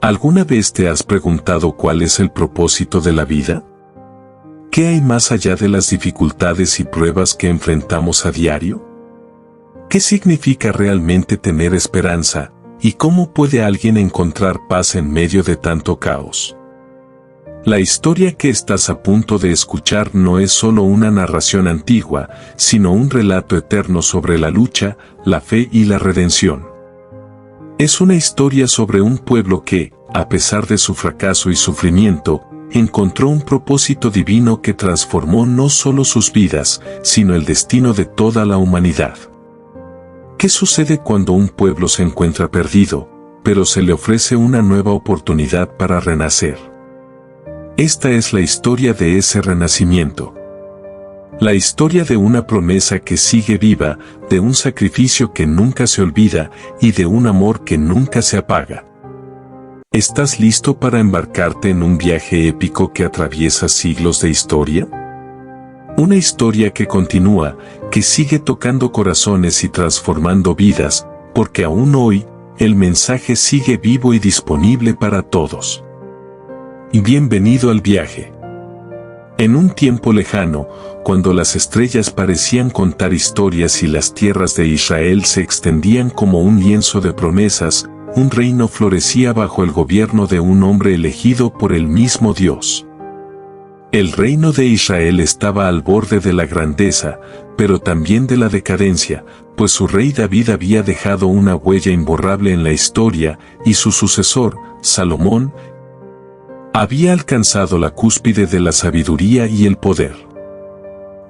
¿Alguna vez te has preguntado cuál es el propósito de la vida? ¿Qué hay más allá de las dificultades y pruebas que enfrentamos a diario? ¿Qué significa realmente tener esperanza, y cómo puede alguien encontrar paz en medio de tanto caos? La historia que estás a punto de escuchar no es solo una narración antigua, sino un relato eterno sobre la lucha, la fe y la redención. Es una historia sobre un pueblo que, a pesar de su fracaso y sufrimiento, encontró un propósito divino que transformó no solo sus vidas, sino el destino de toda la humanidad. ¿Qué sucede cuando un pueblo se encuentra perdido, pero se le ofrece una nueva oportunidad para renacer? Esta es la historia de ese renacimiento. La historia de una promesa que sigue viva, de un sacrificio que nunca se olvida y de un amor que nunca se apaga. ¿Estás listo para embarcarte en un viaje épico que atraviesa siglos de historia? Una historia que continúa, que sigue tocando corazones y transformando vidas, porque aún hoy, el mensaje sigue vivo y disponible para todos. Y bienvenido al viaje. En un tiempo lejano, cuando las estrellas parecían contar historias y las tierras de Israel se extendían como un lienzo de promesas, un reino florecía bajo el gobierno de un hombre elegido por el mismo Dios. El reino de Israel estaba al borde de la grandeza, pero también de la decadencia, pues su rey David había dejado una huella imborrable en la historia, y su sucesor, Salomón, había alcanzado la cúspide de la sabiduría y el poder.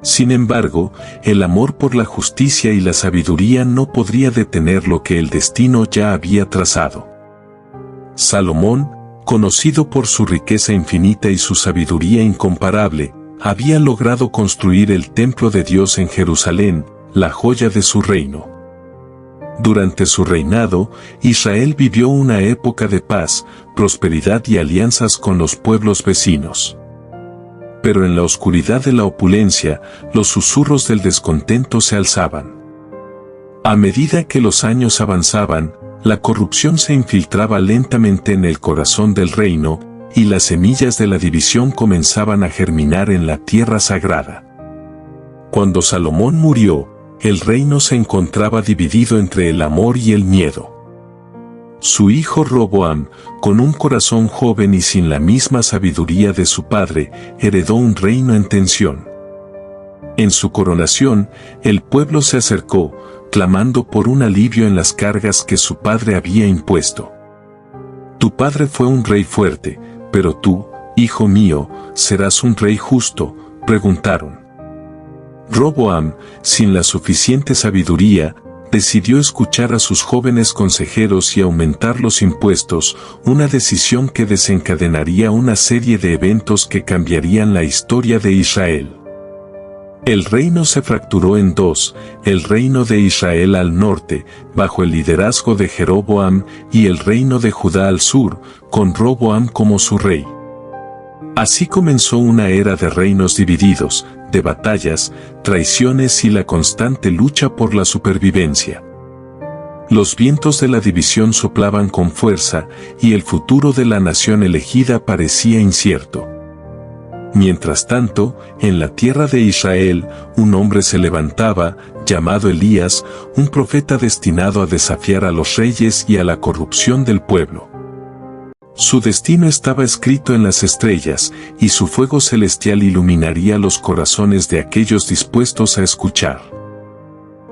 Sin embargo, el amor por la justicia y la sabiduría no podría detener lo que el destino ya había trazado. Salomón, conocido por su riqueza infinita y su sabiduría incomparable, había logrado construir el templo de Dios en Jerusalén, la joya de su reino. Durante su reinado, Israel vivió una época de paz, prosperidad y alianzas con los pueblos vecinos. Pero en la oscuridad de la opulencia, los susurros del descontento se alzaban. A medida que los años avanzaban, la corrupción se infiltraba lentamente en el corazón del reino, y las semillas de la división comenzaban a germinar en la tierra sagrada. Cuando Salomón murió, el reino se encontraba dividido entre el amor y el miedo. Su hijo Roboam, con un corazón joven y sin la misma sabiduría de su padre, heredó un reino en tensión. En su coronación, el pueblo se acercó, clamando por un alivio en las cargas que su padre había impuesto. Tu padre fue un rey fuerte, pero tú, hijo mío, ¿serás un rey justo?, preguntaron. Roboam, sin la suficiente sabiduría, decidió escuchar a sus jóvenes consejeros y aumentar los impuestos, una decisión que desencadenaría una serie de eventos que cambiarían la historia de Israel. El reino se fracturó en dos, el reino de Israel al norte, bajo el liderazgo de Jeroboam, y el reino de Judá al sur, con Roboam como su rey. Así comenzó una era de reinos divididos, de batallas, traiciones y la constante lucha por la supervivencia. Los vientos de la división soplaban con fuerza, y el futuro de la nación elegida parecía incierto. Mientras tanto, en la tierra de Israel, un hombre se levantaba, llamado Elías, un profeta destinado a desafiar a los reyes y a la corrupción del pueblo. Su destino estaba escrito en las estrellas, y su fuego celestial iluminaría los corazones de aquellos dispuestos a escuchar.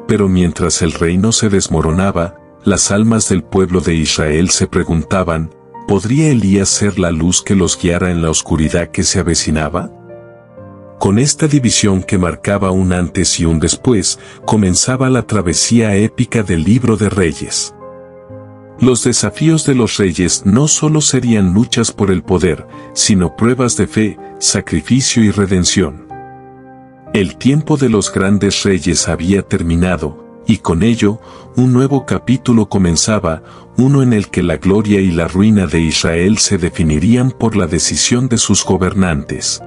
Pero mientras el reino se desmoronaba, las almas del pueblo de Israel se preguntaban, ¿podría Elías ser la luz que los guiara en la oscuridad que se avecinaba? Con esta división que marcaba un antes y un después, comenzaba la travesía épica del Libro de Reyes. Los desafíos de los reyes no solo serían luchas por el poder, sino pruebas de fe, sacrificio y redención. El tiempo de los grandes reyes había terminado, y con ello, un nuevo capítulo comenzaba, uno en el que la gloria y la ruina de Israel se definirían por la decisión de sus gobernantes.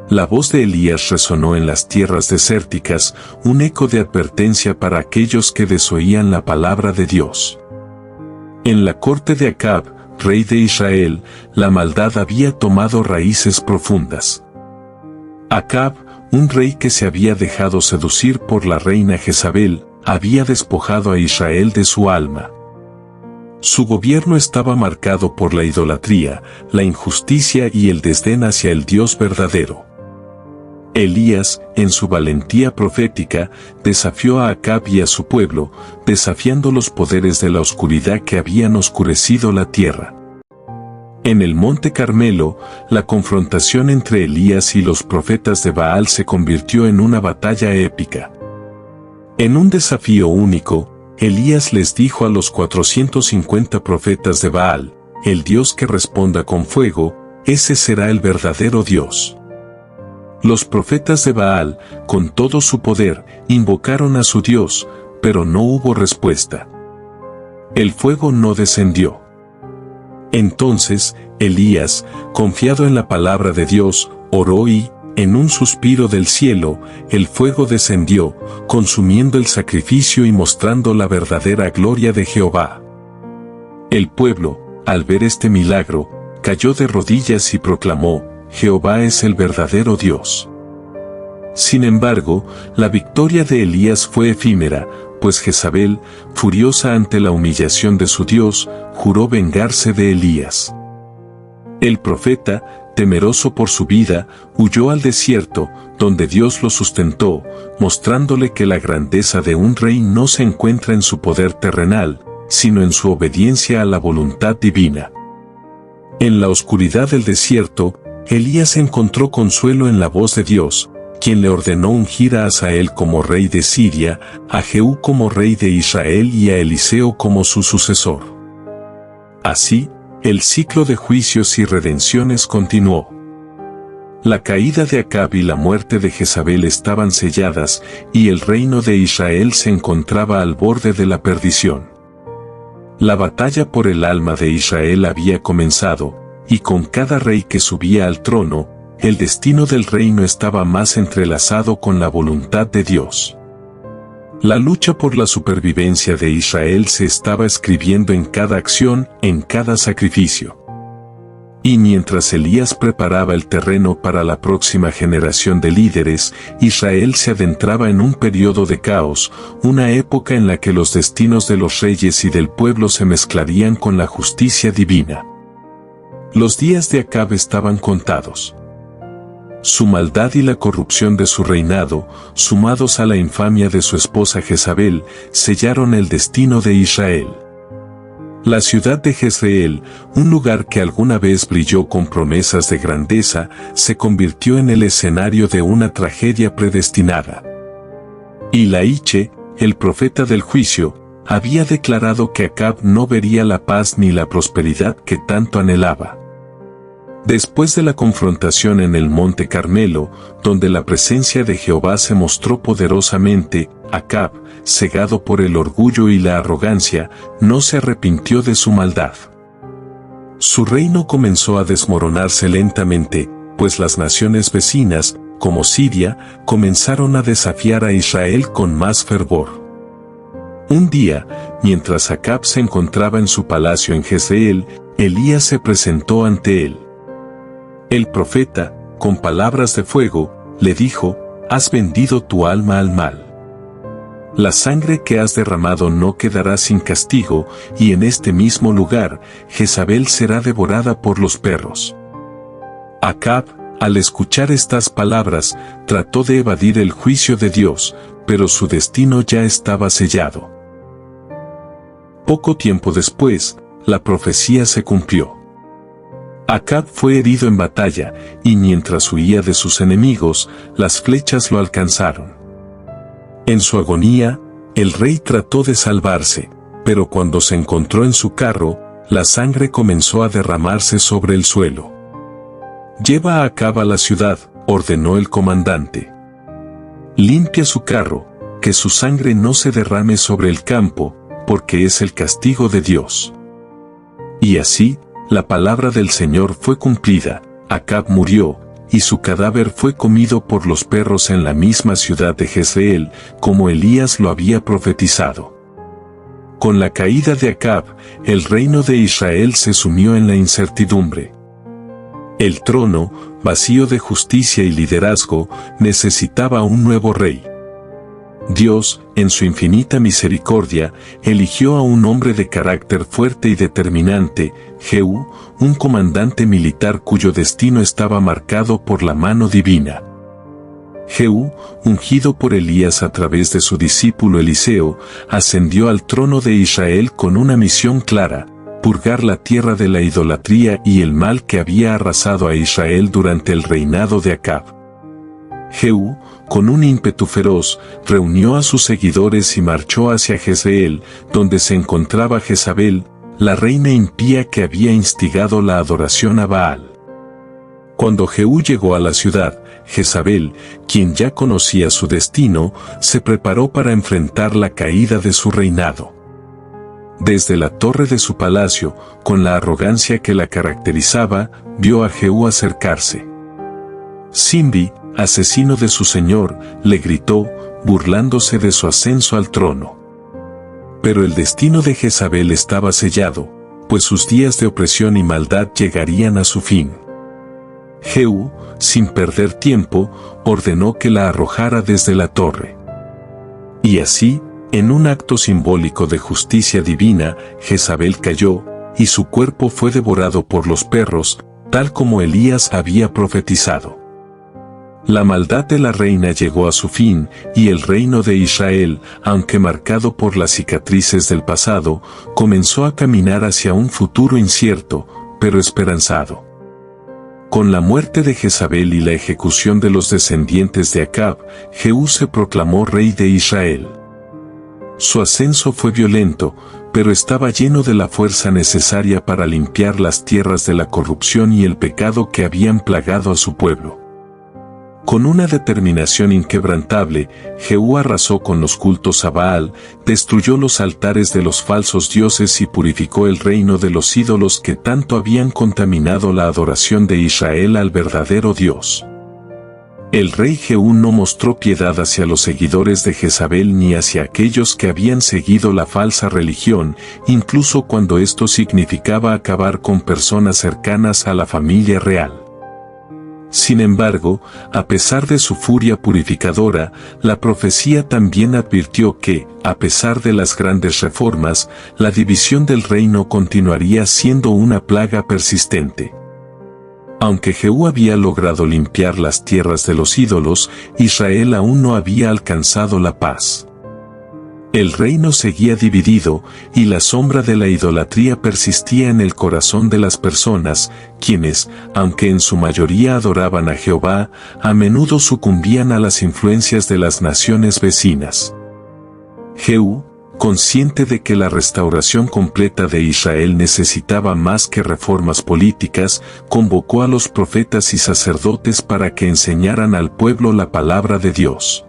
La voz de Elías resonó en las tierras desérticas, un eco de advertencia para aquellos que desoían la palabra de Dios. En la corte de Acab, rey de Israel, la maldad había tomado raíces profundas. Acab, un rey que se había dejado seducir por la reina Jezabel, había despojado a Israel de su alma. Su gobierno estaba marcado por la idolatría, la injusticia y el desdén hacia el Dios verdadero. Elías, en su valentía profética, desafió a Acab y a su pueblo, desafiando los poderes de la oscuridad que habían oscurecido la tierra. En el monte Carmelo, la confrontación entre Elías y los profetas de Baal se convirtió en una batalla épica. En un desafío único, Elías les dijo a los 450 profetas de Baal: el Dios que responda con fuego, ese será el verdadero Dios. Los profetas de Baal, con todo su poder, invocaron a su Dios, pero no hubo respuesta. El fuego no descendió. Entonces, Elías, confiado en la palabra de Dios, oró y, en un suspiro del cielo, el fuego descendió, consumiendo el sacrificio y mostrando la verdadera gloria de Jehová. El pueblo, al ver este milagro, cayó de rodillas y proclamó: Jehová es el verdadero Dios. Sin embargo, la victoria de Elías fue efímera, pues Jezabel, furiosa ante la humillación de su Dios, juró vengarse de Elías. El profeta, temeroso por su vida, huyó al desierto, donde Dios lo sustentó, mostrándole que la grandeza de un rey no se encuentra en su poder terrenal, sino en su obediencia a la voluntad divina. En la oscuridad del desierto, Elías encontró consuelo en la voz de Dios, quien le ordenó ungir a Hazael como rey de Siria, a Jehú como rey de Israel y a Eliseo como su sucesor. Así, el ciclo de juicios y redenciones continuó. La caída de Acab y la muerte de Jezabel estaban selladas, y el reino de Israel se encontraba al borde de la perdición. La batalla por el alma de Israel había comenzado, y con cada rey que subía al trono, el destino del reino estaba más entrelazado con la voluntad de Dios. La lucha por la supervivencia de Israel se estaba escribiendo en cada acción, en cada sacrificio. Y mientras Elías preparaba el terreno para la próxima generación de líderes, Israel se adentraba en un periodo de caos, una época en la que los destinos de los reyes y del pueblo se mezclarían con la justicia divina. Los días de Acab estaban contados. Su maldad y la corrupción de su reinado, sumados a la infamia de su esposa Jezabel, sellaron el destino de Israel. La ciudad de Jezreel, un lugar que alguna vez brilló con promesas de grandeza, se convirtió en el escenario de una tragedia predestinada. Y Laiche, el profeta del juicio, había declarado que Acab no vería la paz ni la prosperidad que tanto anhelaba. Después de la confrontación en el monte Carmelo, donde la presencia de Jehová se mostró poderosamente, Acab, cegado por el orgullo y la arrogancia, no se arrepintió de su maldad. Su reino comenzó a desmoronarse lentamente, pues las naciones vecinas, como Siria, comenzaron a desafiar a Israel con más fervor. Un día, mientras Acab se encontraba en su palacio en Jezreel, Elías se presentó ante él. El profeta, con palabras de fuego, le dijo: «Has vendido tu alma al mal. La sangre que has derramado no quedará sin castigo, y en este mismo lugar, Jezabel será devorada por los perros». Acab, al escuchar estas palabras, trató de evadir el juicio de Dios, pero su destino ya estaba sellado. Poco tiempo después, la profecía se cumplió. Acab fue herido en batalla, y mientras huía de sus enemigos, las flechas lo alcanzaron. En su agonía, el rey trató de salvarse, pero cuando se encontró en su carro, la sangre comenzó a derramarse sobre el suelo. «Lleva a Acab a la ciudad», ordenó el comandante. «Limpia su carro, que su sangre no se derrame sobre el campo, porque es el castigo de Dios». Y así, la palabra del Señor fue cumplida. Acab murió, y su cadáver fue comido por los perros en la misma ciudad de Jezreel, como Elías lo había profetizado. Con la caída de Acab, el reino de Israel se sumió en la incertidumbre. El trono, vacío de justicia y liderazgo, necesitaba un nuevo rey. Dios, en su infinita misericordia, eligió a un hombre de carácter fuerte y determinante, Jehú, un comandante militar cuyo destino estaba marcado por la mano divina. Jehú, ungido por Elías a través de su discípulo Eliseo, ascendió al trono de Israel con una misión clara: purgar la tierra de la idolatría y el mal que había arrasado a Israel durante el reinado de Acab. Jehú, con un ímpetu feroz, reunió a sus seguidores y marchó hacia Jezreel, donde se encontraba Jezabel, la reina impía que había instigado la adoración a Baal. Cuando Jehú llegó a la ciudad, Jezabel, quien ya conocía su destino, se preparó para enfrentar la caída de su reinado. Desde la torre de su palacio, con la arrogancia que la caracterizaba, vio a Jehú acercarse. Zimri, asesino de su señor, le gritó, burlándose de su ascenso al trono. Pero el destino de Jezabel estaba sellado, pues sus días de opresión y maldad llegarían a su fin. Jehú, sin perder tiempo, ordenó que la arrojara desde la torre. Y así, en un acto simbólico de justicia divina, Jezabel cayó, y su cuerpo fue devorado por los perros, tal como Elías había profetizado. La maldad de la reina llegó a su fin, y el reino de Israel, aunque marcado por las cicatrices del pasado, comenzó a caminar hacia un futuro incierto, pero esperanzado. Con la muerte de Jezabel y la ejecución de los descendientes de Acab, Jehú se proclamó rey de Israel. Su ascenso fue violento, pero estaba lleno de la fuerza necesaria para limpiar las tierras de la corrupción y el pecado que habían plagado a su pueblo. Con una determinación inquebrantable, Jehú arrasó con los cultos a Baal, destruyó los altares de los falsos dioses y purificó el reino de los ídolos que tanto habían contaminado la adoración de Israel al verdadero Dios. El rey Jehú no mostró piedad hacia los seguidores de Jezabel ni hacia aquellos que habían seguido la falsa religión, incluso cuando esto significaba acabar con personas cercanas a la familia real. Sin embargo, a pesar de su furia purificadora, la profecía también advirtió que, a pesar de las grandes reformas, la división del reino continuaría siendo una plaga persistente. Aunque Jehú había logrado limpiar las tierras de los ídolos, Israel aún no había alcanzado la paz. El reino seguía dividido, y la sombra de la idolatría persistía en el corazón de las personas, quienes, aunque en su mayoría adoraban a Jehová, a menudo sucumbían a las influencias de las naciones vecinas. Jehú, consciente de que la restauración completa de Israel necesitaba más que reformas políticas, convocó a los profetas y sacerdotes para que enseñaran al pueblo la palabra de Dios.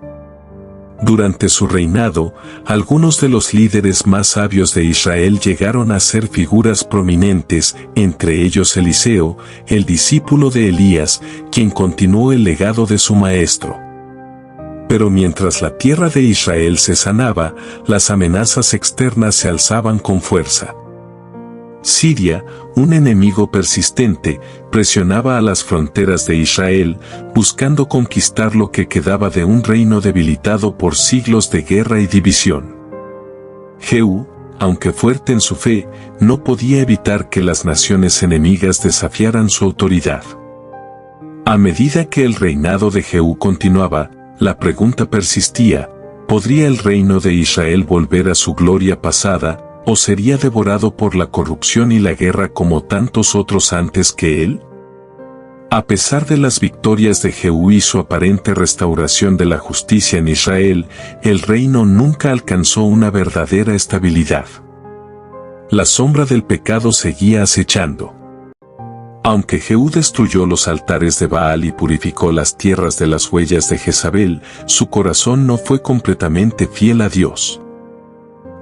Durante su reinado, algunos de los líderes más sabios de Israel llegaron a ser figuras prominentes, entre ellos Eliseo, el discípulo de Elías, quien continuó el legado de su maestro. Pero mientras la tierra de Israel se sanaba, las amenazas externas se alzaban con fuerza. Siria, un enemigo persistente, presionaba a las fronteras de Israel, buscando conquistar lo que quedaba de un reino debilitado por siglos de guerra y división. Jehú, aunque fuerte en su fe, no podía evitar que las naciones enemigas desafiaran su autoridad. A medida que el reinado de Jehú continuaba, la pregunta persistía: ¿podría el reino de Israel volver a su gloria pasada, o sería devorado por la corrupción y la guerra como tantos otros antes que él? A pesar de las victorias de Jehú y su aparente restauración de la justicia en Israel, el reino nunca alcanzó una verdadera estabilidad. La sombra del pecado seguía acechando. Aunque Jehú destruyó los altares de Baal y purificó las tierras de las huellas de Jezabel, su corazón no fue completamente fiel a Dios.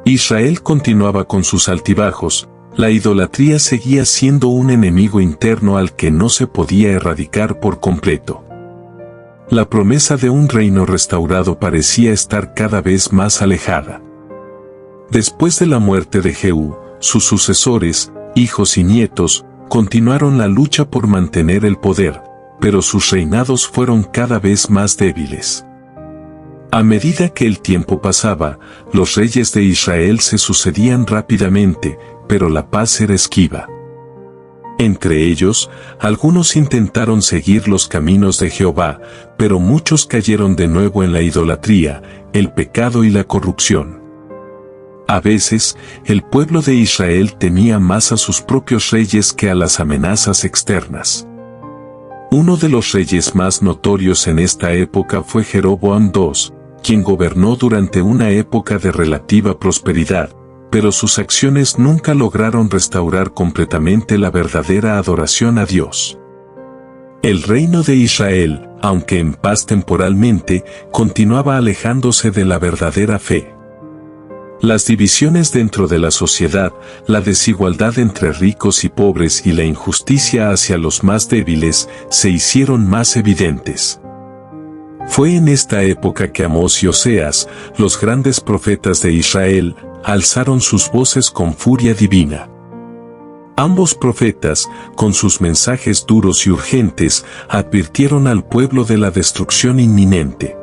Israel continuaba con sus altibajos, la idolatría seguía siendo un enemigo interno al que no se podía erradicar por completo. La promesa de un reino restaurado parecía estar cada vez más alejada. Después de la muerte de Jehú, sus sucesores, hijos y nietos, continuaron la lucha por mantener el poder, pero sus reinados fueron cada vez más débiles. A medida que el tiempo pasaba, los reyes de Israel se sucedían rápidamente, pero la paz era esquiva. Entre ellos, algunos intentaron seguir los caminos de Jehová, pero muchos cayeron de nuevo en la idolatría, el pecado y la corrupción. A veces, el pueblo de Israel temía más a sus propios reyes que a las amenazas externas. Uno de los reyes más notorios en esta época fue Jeroboam II, quien gobernó durante una época de relativa prosperidad, pero sus acciones nunca lograron restaurar completamente la verdadera adoración a Dios. El reino de Israel, aunque en paz temporalmente, continuaba alejándose de la verdadera fe. Las divisiones dentro de la sociedad, la desigualdad entre ricos y pobres y la injusticia hacia los más débiles se hicieron más evidentes. Fue en esta época que Amós y Oseas, los grandes profetas de Israel, alzaron sus voces con furia divina. Ambos profetas, con sus mensajes duros y urgentes, advirtieron al pueblo de la destrucción inminente.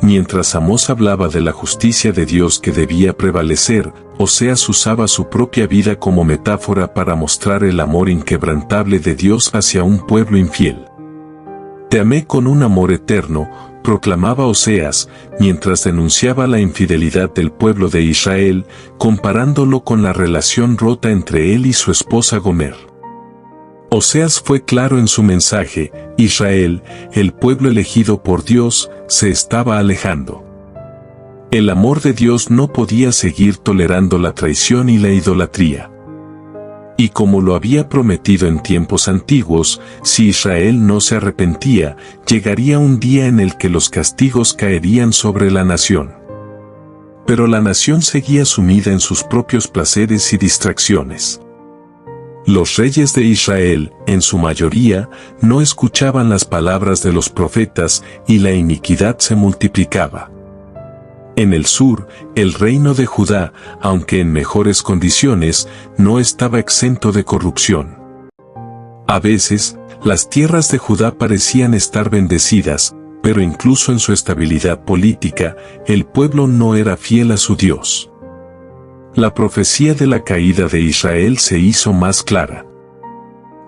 Mientras Amós hablaba de la justicia de Dios que debía prevalecer, Oseas usaba su propia vida como metáfora para mostrar el amor inquebrantable de Dios hacia un pueblo infiel. Te amé con un amor eterno, proclamaba Oseas, mientras denunciaba la infidelidad del pueblo de Israel, comparándolo con la relación rota entre él y su esposa Gomer. Oseas fue claro en su mensaje: Israel, el pueblo elegido por Dios, se estaba alejando. El amor de Dios no podía seguir tolerando la traición y la idolatría. Y como lo había prometido en tiempos antiguos, si Israel no se arrepentía, llegaría un día en el que los castigos caerían sobre la nación. Pero la nación seguía sumida en sus propios placeres y distracciones. Los reyes de Israel, en su mayoría, no escuchaban las palabras de los profetas y la iniquidad se multiplicaba. En el sur, el reino de Judá, aunque en mejores condiciones, no estaba exento de corrupción. A veces, las tierras de Judá parecían estar bendecidas, pero incluso en su estabilidad política, el pueblo no era fiel a su Dios. La profecía de la caída de Israel se hizo más clara.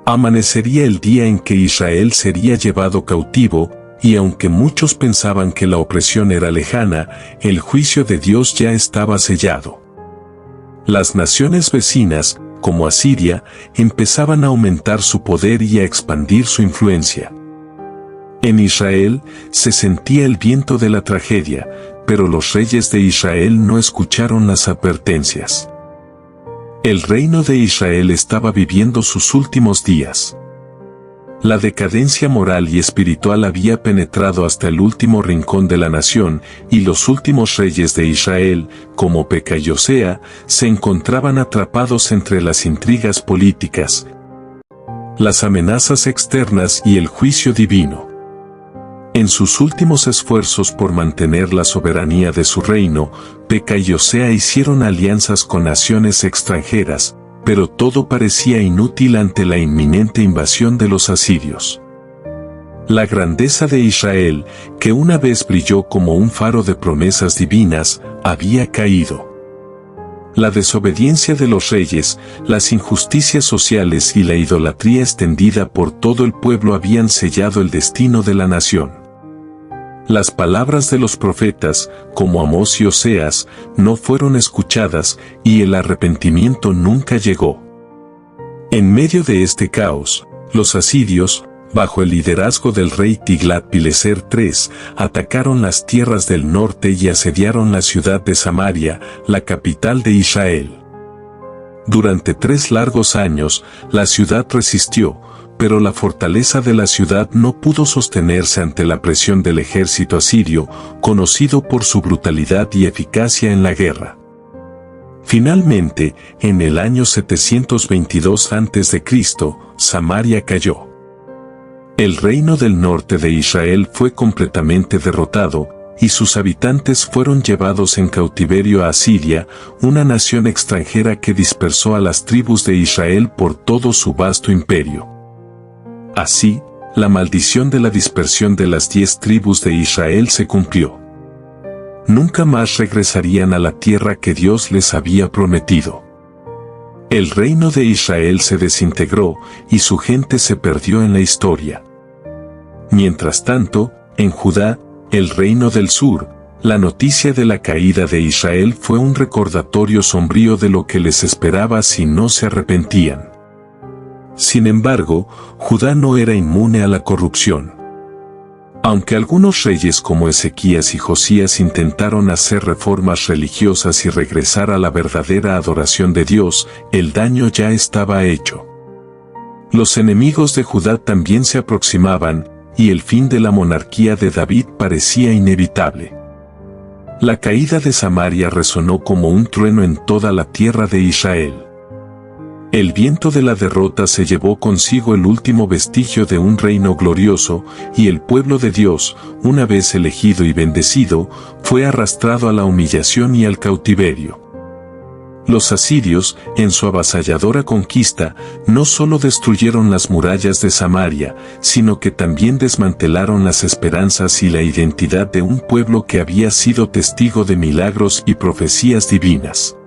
Amanecería el día en que Israel sería llevado cautivo, y aunque muchos pensaban que la opresión era lejana, el juicio de Dios ya estaba sellado. Las naciones vecinas, como Asiria, empezaban a aumentar su poder y a expandir su influencia. En Israel se sentía el viento de la tragedia, pero los reyes de Israel no escucharon las advertencias. El reino de Israel estaba viviendo sus últimos días. La decadencia moral y espiritual había penetrado hasta el último rincón de la nación, y los últimos reyes de Israel, como Peca y Osea, se encontraban atrapados entre las intrigas políticas, las amenazas externas y el juicio divino. En sus últimos esfuerzos por mantener la soberanía de su reino, Peca y Osea hicieron alianzas con naciones extranjeras, pero todo parecía inútil ante la inminente invasión de los asirios. La grandeza de Israel, que una vez brilló como un faro de promesas divinas, había caído. La desobediencia de los reyes, las injusticias sociales y la idolatría extendida por todo el pueblo habían sellado el destino de la nación. Las palabras de los profetas, como Amós y Oseas, no fueron escuchadas, y el arrepentimiento nunca llegó. En medio de este caos, los asirios, bajo el liderazgo del rey Tiglat-Pileser III, atacaron las tierras del norte y asediaron la ciudad de Samaria, la capital de Israel. Durante 3 largos años, la ciudad resistió, pero la fortaleza de la ciudad no pudo sostenerse ante la presión del ejército asirio, conocido por su brutalidad y eficacia en la guerra. Finalmente, en el año 722 a.C., Samaria cayó. El reino del norte de Israel fue completamente derrotado, y sus habitantes fueron llevados en cautiverio a Asiria, una nación extranjera que dispersó a las tribus de Israel por todo su vasto imperio. Así, la maldición de la dispersión de las 10 tribus de Israel se cumplió. Nunca más regresarían a la tierra que Dios les había prometido. El reino de Israel se desintegró y su gente se perdió en la historia. Mientras tanto, en Judá, el reino del sur, la noticia de la caída de Israel fue un recordatorio sombrío de lo que les esperaba si no se arrepentían. Sin embargo, Judá no era inmune a la corrupción. Aunque algunos reyes como Ezequías y Josías intentaron hacer reformas religiosas y regresar a la verdadera adoración de Dios, el daño ya estaba hecho. Los enemigos de Judá también se aproximaban, y el fin de la monarquía de David parecía inevitable. La caída de Samaria resonó como un trueno en toda la tierra de Israel. El viento de la derrota se llevó consigo el último vestigio de un reino glorioso, y el pueblo de Dios, una vez elegido y bendecido, fue arrastrado a la humillación y al cautiverio. Los asirios, en su avasalladora conquista, no solo destruyeron las murallas de Samaria, sino que también desmantelaron las esperanzas y la identidad de un pueblo que había sido testigo de milagros y profecías divinas.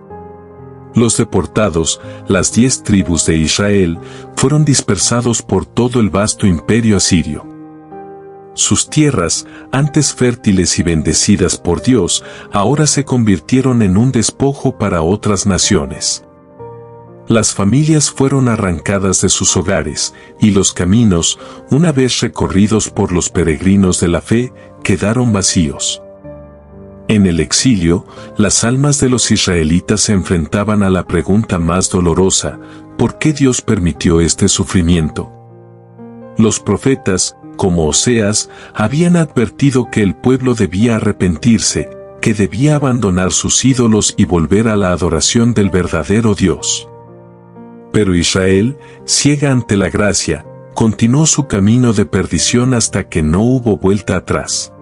Los deportados, las 10 tribus de Israel, fueron dispersados por todo el vasto imperio asirio. Sus tierras, antes fértiles y bendecidas por Dios, ahora se convirtieron en un despojo para otras naciones. Las familias fueron arrancadas de sus hogares, y los caminos, una vez recorridos por los peregrinos de la fe, quedaron vacíos. En el exilio, las almas de los israelitas se enfrentaban a la pregunta más dolorosa: ¿por qué Dios permitió este sufrimiento? Los profetas, como Oseas, habían advertido que el pueblo debía arrepentirse, que debía abandonar sus ídolos y volver a la adoración del verdadero Dios. Pero Israel, ciega ante la gracia, continuó su camino de perdición hasta que no hubo vuelta atrás.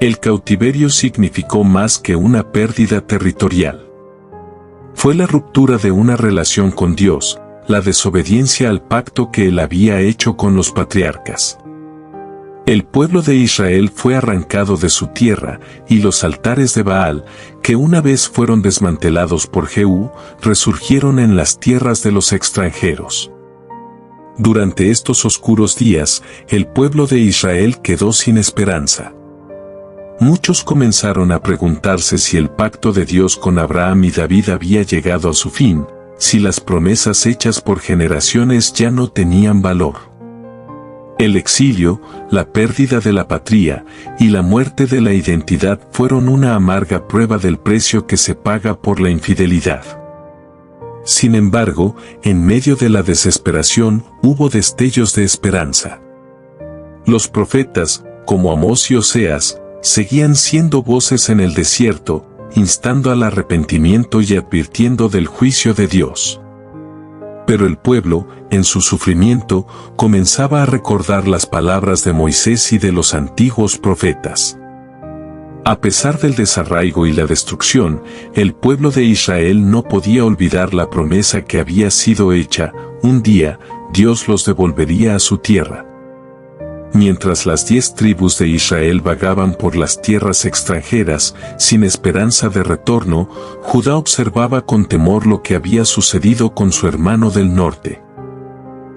El cautiverio significó más que una pérdida territorial. Fue la ruptura de una relación con Dios, la desobediencia al pacto que Él había hecho con los patriarcas. El pueblo de Israel fue arrancado de su tierra, y los altares de Baal, que una vez fueron desmantelados por Jehú, resurgieron en las tierras de los extranjeros. Durante estos oscuros días, el pueblo de Israel quedó sin esperanza. Muchos comenzaron a preguntarse si el pacto de Dios con Abraham y David había llegado a su fin, si las promesas hechas por generaciones ya no tenían valor. El exilio, la pérdida de la patria y la muerte de la identidad fueron una amarga prueba del precio que se paga por la infidelidad. Sin embargo, en medio de la desesperación hubo destellos de esperanza. Los profetas, como Amós y Oseas, seguían siendo voces en el desierto, instando al arrepentimiento y advirtiendo del juicio de Dios. Pero el pueblo, en su sufrimiento, comenzaba a recordar las palabras de Moisés y de los antiguos profetas. A pesar del desarraigo y la destrucción, el pueblo de Israel no podía olvidar la promesa que había sido hecha: un día, Dios los devolvería a su tierra. Mientras las 10 tribus de Israel vagaban por las tierras extranjeras, sin esperanza de retorno, Judá observaba con temor lo que había sucedido con su hermano del norte.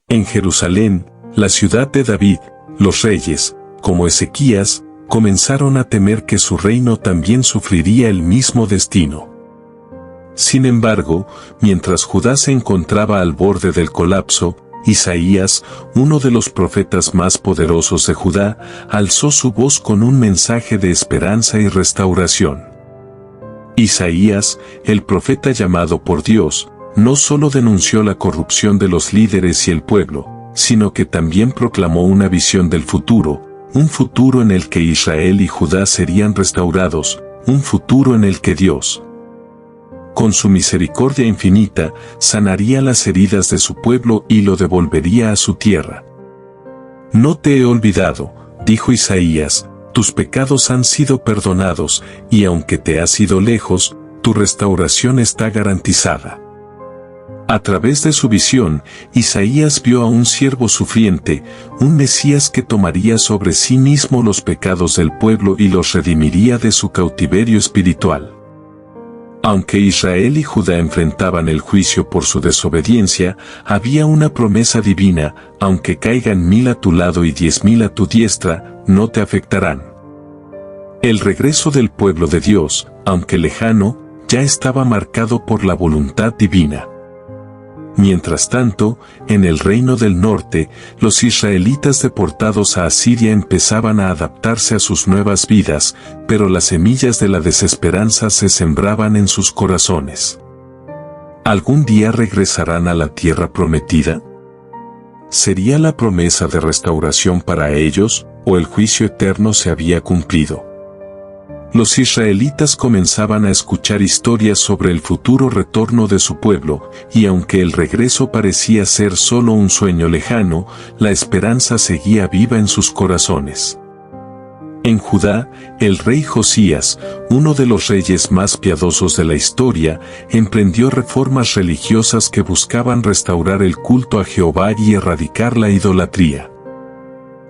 En Jerusalén, la ciudad de David, los reyes, como Ezequías, comenzaron a temer que su reino también sufriría el mismo destino. Sin embargo, mientras Judá se encontraba al borde del colapso, Isaías, uno de los profetas más poderosos de Judá, alzó su voz con un mensaje de esperanza y restauración. Isaías, el profeta llamado por Dios, no solo denunció la corrupción de los líderes y el pueblo, sino que también proclamó una visión del futuro, un futuro en el que Israel y Judá serían restaurados, un futuro en el que Dios, con su misericordia infinita, sanaría las heridas de su pueblo y lo devolvería a su tierra. No te he olvidado, dijo Isaías, tus pecados han sido perdonados, y aunque te has ido lejos, tu restauración está garantizada. A través de su visión, Isaías vio a un siervo sufriente, un Mesías que tomaría sobre sí mismo los pecados del pueblo y los redimiría de su cautiverio espiritual. Aunque Israel y Judá enfrentaban el juicio por su desobediencia, había una promesa divina: aunque caigan 1000 a tu lado y 10.000 a tu diestra, no te afectarán. El regreso del pueblo de Dios, aunque lejano, ya estaba marcado por la voluntad divina. Mientras tanto, en el reino del norte, los israelitas deportados a Asiria empezaban a adaptarse a sus nuevas vidas, pero las semillas de la desesperanza se sembraban en sus corazones. ¿Algún día regresarán a la tierra prometida? ¿Sería la promesa de restauración para ellos, o el juicio eterno se había cumplido? Los israelitas comenzaban a escuchar historias sobre el futuro retorno de su pueblo, y aunque el regreso parecía ser solo un sueño lejano, la esperanza seguía viva en sus corazones. En Judá, el rey Josías, uno de los reyes más piadosos de la historia, emprendió reformas religiosas que buscaban restaurar el culto a Jehová y erradicar la idolatría.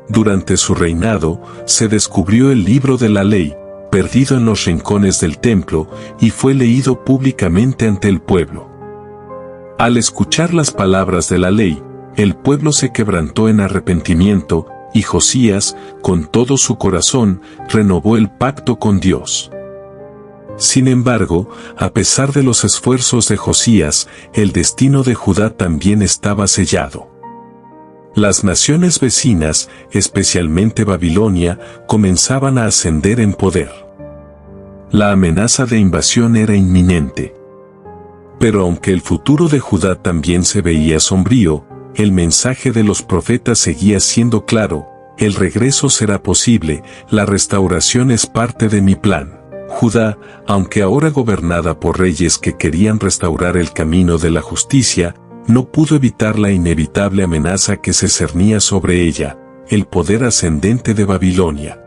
Durante su reinado, se descubrió el libro de la ley, perdido en los rincones del templo, y fue leído públicamente ante el pueblo. Al escuchar las palabras de la ley, el pueblo se quebrantó en arrepentimiento, y Josías, con todo su corazón, renovó el pacto con Dios. Sin embargo, a pesar de los esfuerzos de Josías, el destino de Judá también estaba sellado. Las naciones vecinas, especialmente Babilonia, comenzaban a ascender en poder. La amenaza de invasión era inminente. Pero aunque el futuro de Judá también se veía sombrío, el mensaje de los profetas seguía siendo claro: el regreso será posible, la restauración es parte de mi plan. Judá, aunque ahora gobernada por reyes que querían restaurar el camino de la justicia, no pudo evitar la inevitable amenaza que se cernía sobre ella: el poder ascendente de Babilonia.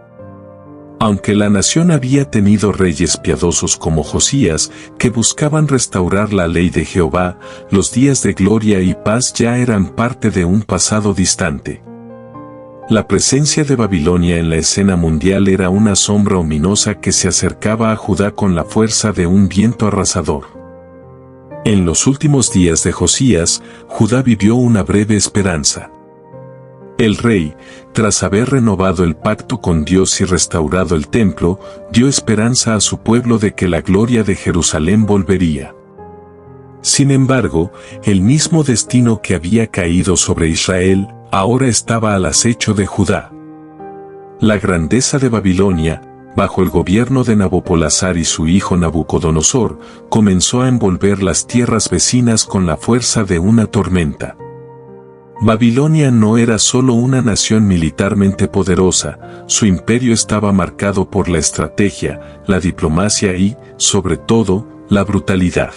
Aunque la nación había tenido reyes piadosos como Josías, que buscaban restaurar la ley de Jehová, los días de gloria y paz ya eran parte de un pasado distante. La presencia de Babilonia en la escena mundial era una sombra ominosa que se acercaba a Judá con la fuerza de un viento arrasador. En los últimos días de Josías, Judá vivió una breve esperanza. El rey, tras haber renovado el pacto con Dios y restaurado el templo, dio esperanza a su pueblo de que la gloria de Jerusalén volvería. Sin embargo, el mismo destino que había caído sobre Israel, ahora estaba al acecho de Judá. La grandeza de Babilonia, bajo el gobierno de Nabopolassar y su hijo Nabucodonosor, comenzó a envolver las tierras vecinas con la fuerza de una tormenta. Babilonia no era solo una nación militarmente poderosa, su imperio estaba marcado por la estrategia, la diplomacia y, sobre todo, la brutalidad.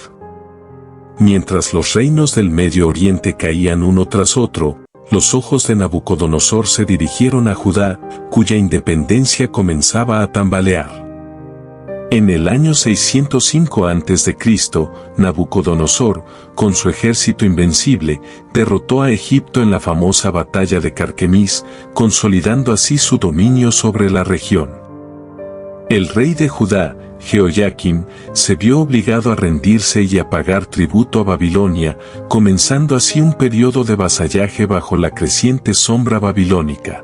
Mientras los reinos del Medio Oriente caían uno tras otro, los ojos de Nabucodonosor se dirigieron a Judá, cuya independencia comenzaba a tambalear. En el año 605 a.C., Nabucodonosor, con su ejército invencible, derrotó a Egipto en la famosa batalla de Carquemis, consolidando así su dominio sobre la región. El rey de Judá, Jehoiakim, se vio obligado a rendirse y a pagar tributo a Babilonia, comenzando así un periodo de vasallaje bajo la creciente sombra babilónica.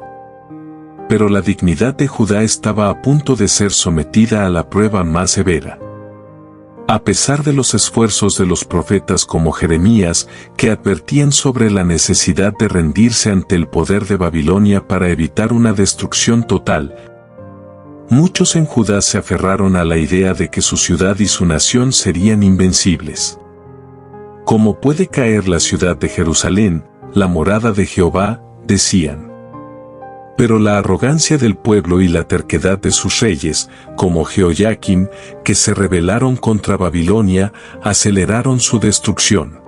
Pero la dignidad de Judá estaba a punto de ser sometida a la prueba más severa. A pesar de los esfuerzos de los profetas como Jeremías, que advertían sobre la necesidad de rendirse ante el poder de Babilonia para evitar una destrucción total, muchos en Judá se aferraron a la idea de que su ciudad y su nación serían invencibles. ¿Cómo puede caer la ciudad de Jerusalén, la morada de Jehová?, decían. Pero la arrogancia del pueblo y la terquedad de sus reyes, como Jehoiakim, que se rebelaron contra Babilonia, aceleraron su destrucción.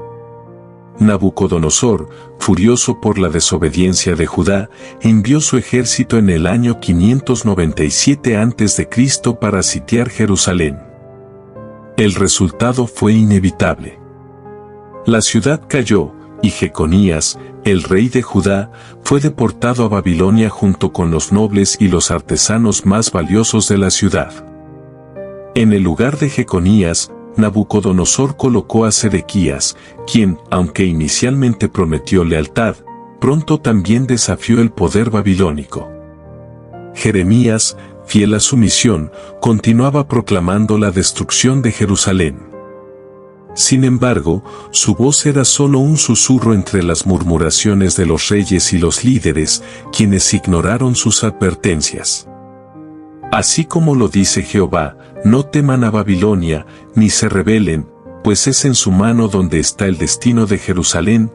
Nabucodonosor, furioso por la desobediencia de Judá, envió su ejército en el año 597 a.C. para sitiar Jerusalén. El resultado fue inevitable. La ciudad cayó, y Jeconías, el rey de Judá, fue deportado a Babilonia junto con los nobles y los artesanos más valiosos de la ciudad. En el lugar de Jeconías, Nabucodonosor colocó a Sedequías, quien, aunque inicialmente prometió lealtad, pronto también desafió el poder babilónico. Jeremías, fiel a su misión, continuaba proclamando la destrucción de Jerusalén. Sin embargo, su voz era solo un susurro entre las murmuraciones de los reyes y los líderes, quienes ignoraron sus advertencias. Así como lo dice Jehová, no teman a Babilonia, ni se rebelen, pues es en su mano donde está el destino de Jerusalén.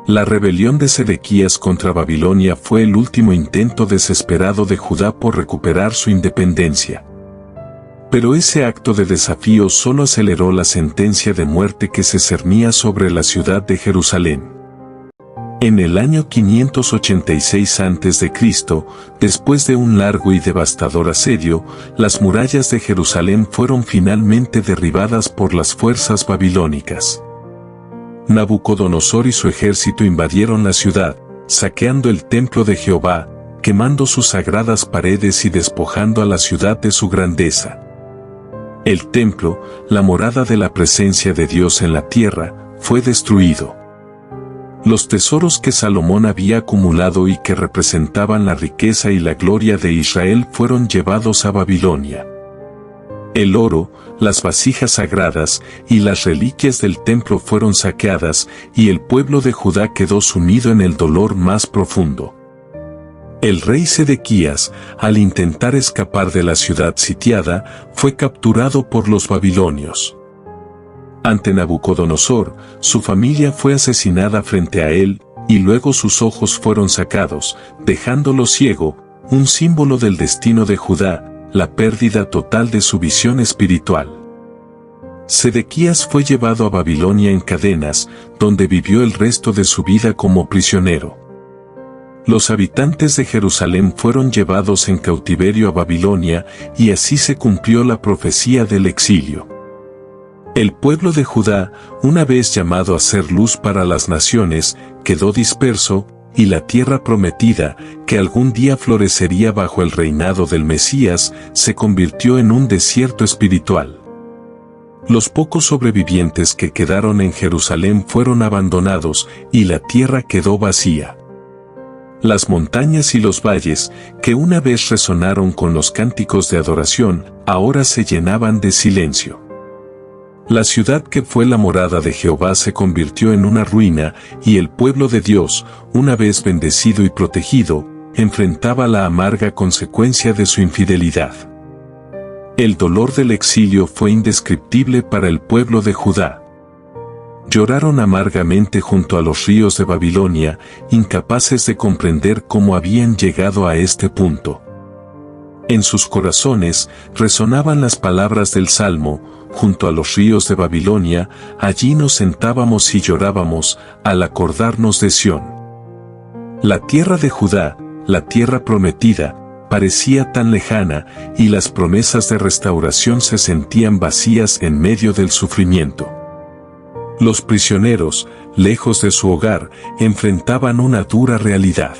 La rebelión de Sedequías contra Babilonia fue el último intento desesperado de Judá por recuperar su independencia. Pero ese acto de desafío solo aceleró la sentencia de muerte que se cernía sobre la ciudad de Jerusalén. En el año 586 a.C., después de un largo y devastador asedio, las murallas de Jerusalén fueron finalmente derribadas por las fuerzas babilónicas. Nabucodonosor y su ejército invadieron la ciudad, saqueando el templo de Jehová, quemando sus sagradas paredes y despojando a la ciudad de su grandeza. El templo, la morada de la presencia de Dios en la tierra, fue destruido. Los tesoros que Salomón había acumulado y que representaban la riqueza y la gloria de Israel fueron llevados a Babilonia. El oro, las vasijas sagradas y las reliquias del templo fueron saqueadas, y el pueblo de Judá quedó sumido en el dolor más profundo. El rey Sedequías, al intentar escapar de la ciudad sitiada, fue capturado por los babilonios. Ante Nabucodonosor, su familia fue asesinada frente a él, y luego sus ojos fueron sacados, dejándolo ciego, un símbolo del destino de Judá, la pérdida total de su visión espiritual. Sedequías fue llevado a Babilonia en cadenas, donde vivió el resto de su vida como prisionero. Los habitantes de Jerusalén fueron llevados en cautiverio a Babilonia, y así se cumplió la profecía del exilio. El pueblo de Judá, una vez llamado a ser luz para las naciones, quedó disperso, y la tierra prometida, que algún día florecería bajo el reinado del Mesías, se convirtió en un desierto espiritual. Los pocos sobrevivientes que quedaron en Jerusalén fueron abandonados, y la tierra quedó vacía. Las montañas y los valles, que una vez resonaron con los cánticos de adoración, ahora se llenaban de silencio. La ciudad que fue la morada de Jehová se convirtió en una ruina, y el pueblo de Dios, una vez bendecido y protegido, enfrentaba la amarga consecuencia de su infidelidad. El dolor del exilio fue indescriptible para el pueblo de Judá. Lloraron amargamente junto a los ríos de Babilonia, incapaces de comprender cómo habían llegado a este punto. En sus corazones resonaban las palabras del Salmo: junto a los ríos de Babilonia, allí nos sentábamos y llorábamos, al acordarnos de Sión. La tierra de Judá, la tierra prometida, parecía tan lejana, y las promesas de restauración se sentían vacías en medio del sufrimiento. Los prisioneros, lejos de su hogar, enfrentaban una dura realidad.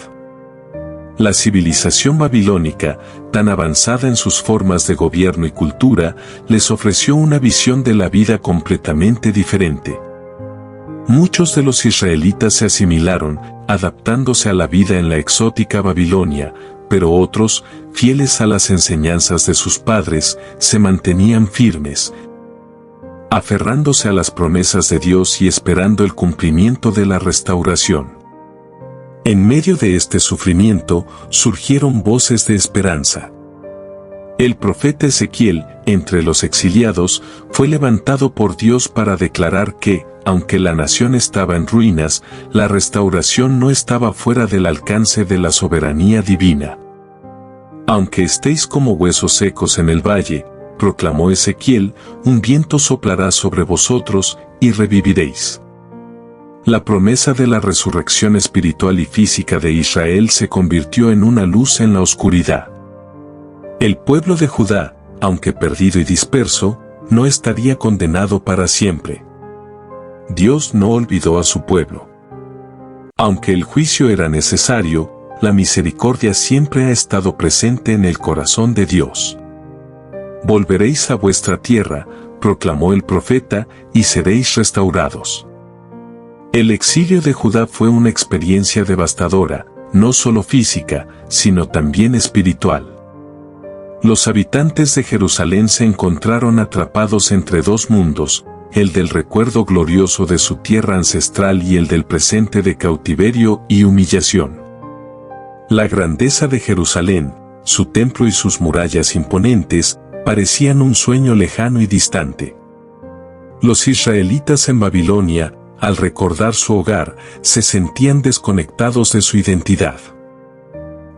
La civilización babilónica, tan avanzada en sus formas de gobierno y cultura, les ofreció una visión de la vida completamente diferente. Muchos de los israelitas se asimilaron, adaptándose a la vida en la exótica Babilonia, pero otros, fieles a las enseñanzas de sus padres, se mantenían firmes, aferrándose a las promesas de Dios y esperando el cumplimiento de la restauración. En medio de este sufrimiento, surgieron voces de esperanza. El profeta Ezequiel, entre los exiliados, fue levantado por Dios para declarar que, aunque la nación estaba en ruinas, la restauración no estaba fuera del alcance de la soberanía divina. Aunque estéis como huesos secos en el valle, proclamó Ezequiel, un viento soplará sobre vosotros, y reviviréis. La promesa de la resurrección espiritual y física de Israel se convirtió en una luz en la oscuridad. El pueblo de Judá, aunque perdido y disperso, no estaría condenado para siempre. Dios no olvidó a su pueblo. Aunque el juicio era necesario, la misericordia siempre ha estado presente en el corazón de Dios. Volveréis a vuestra tierra, proclamó el profeta, y seréis restaurados. El exilio de Judá fue una experiencia devastadora, no solo física, sino también espiritual. Los habitantes de Jerusalén se encontraron atrapados entre dos mundos, el del recuerdo glorioso de su tierra ancestral y el del presente de cautiverio y humillación. La grandeza de Jerusalén, su templo y sus murallas imponentes, parecían un sueño lejano y distante. Los israelitas en Babilonia, al recordar su hogar, se sentían desconectados de su identidad.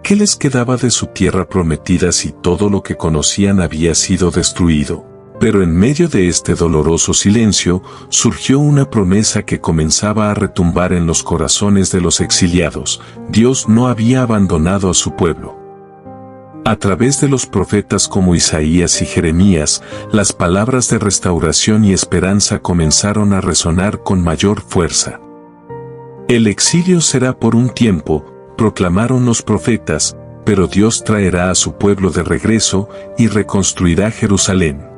¿Qué les quedaba de su tierra prometida si todo lo que conocían había sido destruido? Pero en medio de este doloroso silencio, surgió una promesa que comenzaba a retumbar en los corazones de los exiliados: Dios no había abandonado a su pueblo. A través de los profetas como Isaías y Jeremías, las palabras de restauración y esperanza comenzaron a resonar con mayor fuerza. El exilio será por un tiempo, proclamaron los profetas, pero Dios traerá a su pueblo de regreso y reconstruirá Jerusalén.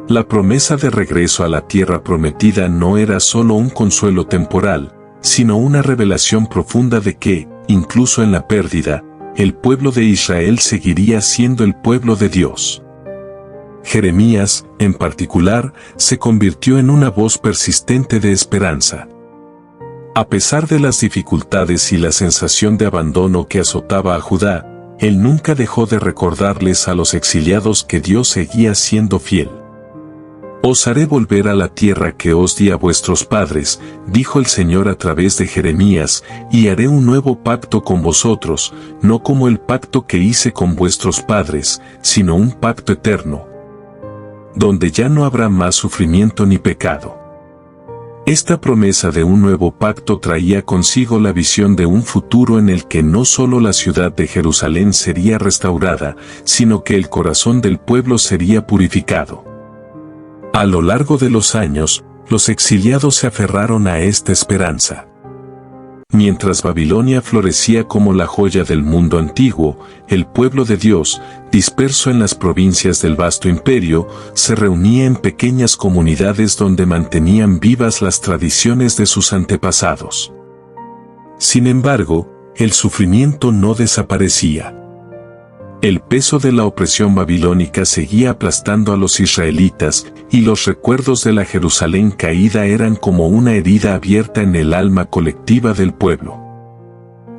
La promesa de regreso a la tierra prometida no era solo un consuelo temporal, sino una revelación profunda de que, incluso en la pérdida, el pueblo de Israel seguiría siendo el pueblo de Dios. Jeremías, en particular, se convirtió en una voz persistente de esperanza. A pesar de las dificultades y la sensación de abandono que azotaba a Judá, él nunca dejó de recordarles a los exiliados que Dios seguía siendo fiel. Os haré volver a la tierra que os di a vuestros padres, dijo el Señor a través de Jeremías, y haré un nuevo pacto con vosotros, no como el pacto que hice con vuestros padres, sino un pacto eterno, donde ya no habrá más sufrimiento ni pecado. Esta promesa de un nuevo pacto traía consigo la visión de un futuro en el que no solo la ciudad de Jerusalén sería restaurada, sino que el corazón del pueblo sería purificado. A lo largo de los años, los exiliados se aferraron a esta esperanza. Mientras Babilonia florecía como la joya del mundo antiguo, el pueblo de Dios, disperso en las provincias del vasto imperio, se reunía en pequeñas comunidades donde mantenían vivas las tradiciones de sus antepasados. Sin embargo, el sufrimiento no desaparecía. El peso de la opresión babilónica seguía aplastando a los israelitas, y los recuerdos de la Jerusalén caída eran como una herida abierta en el alma colectiva del pueblo.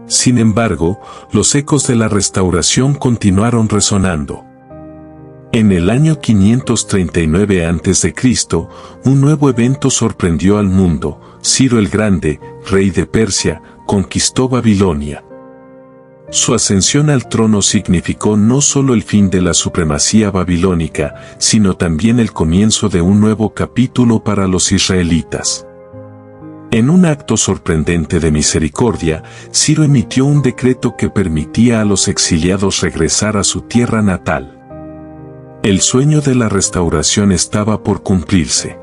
Sin embargo, los ecos de la restauración continuaron resonando. En el año 539 a.C., un nuevo evento sorprendió al mundo. Ciro el Grande, rey de Persia, conquistó Babilonia. Su ascensión al trono significó no solo el fin de la supremacía babilónica, sino también el comienzo de un nuevo capítulo para los israelitas. En un acto sorprendente de misericordia, Ciro emitió un decreto que permitía a los exiliados regresar a su tierra natal. El sueño de la restauración estaba por cumplirse.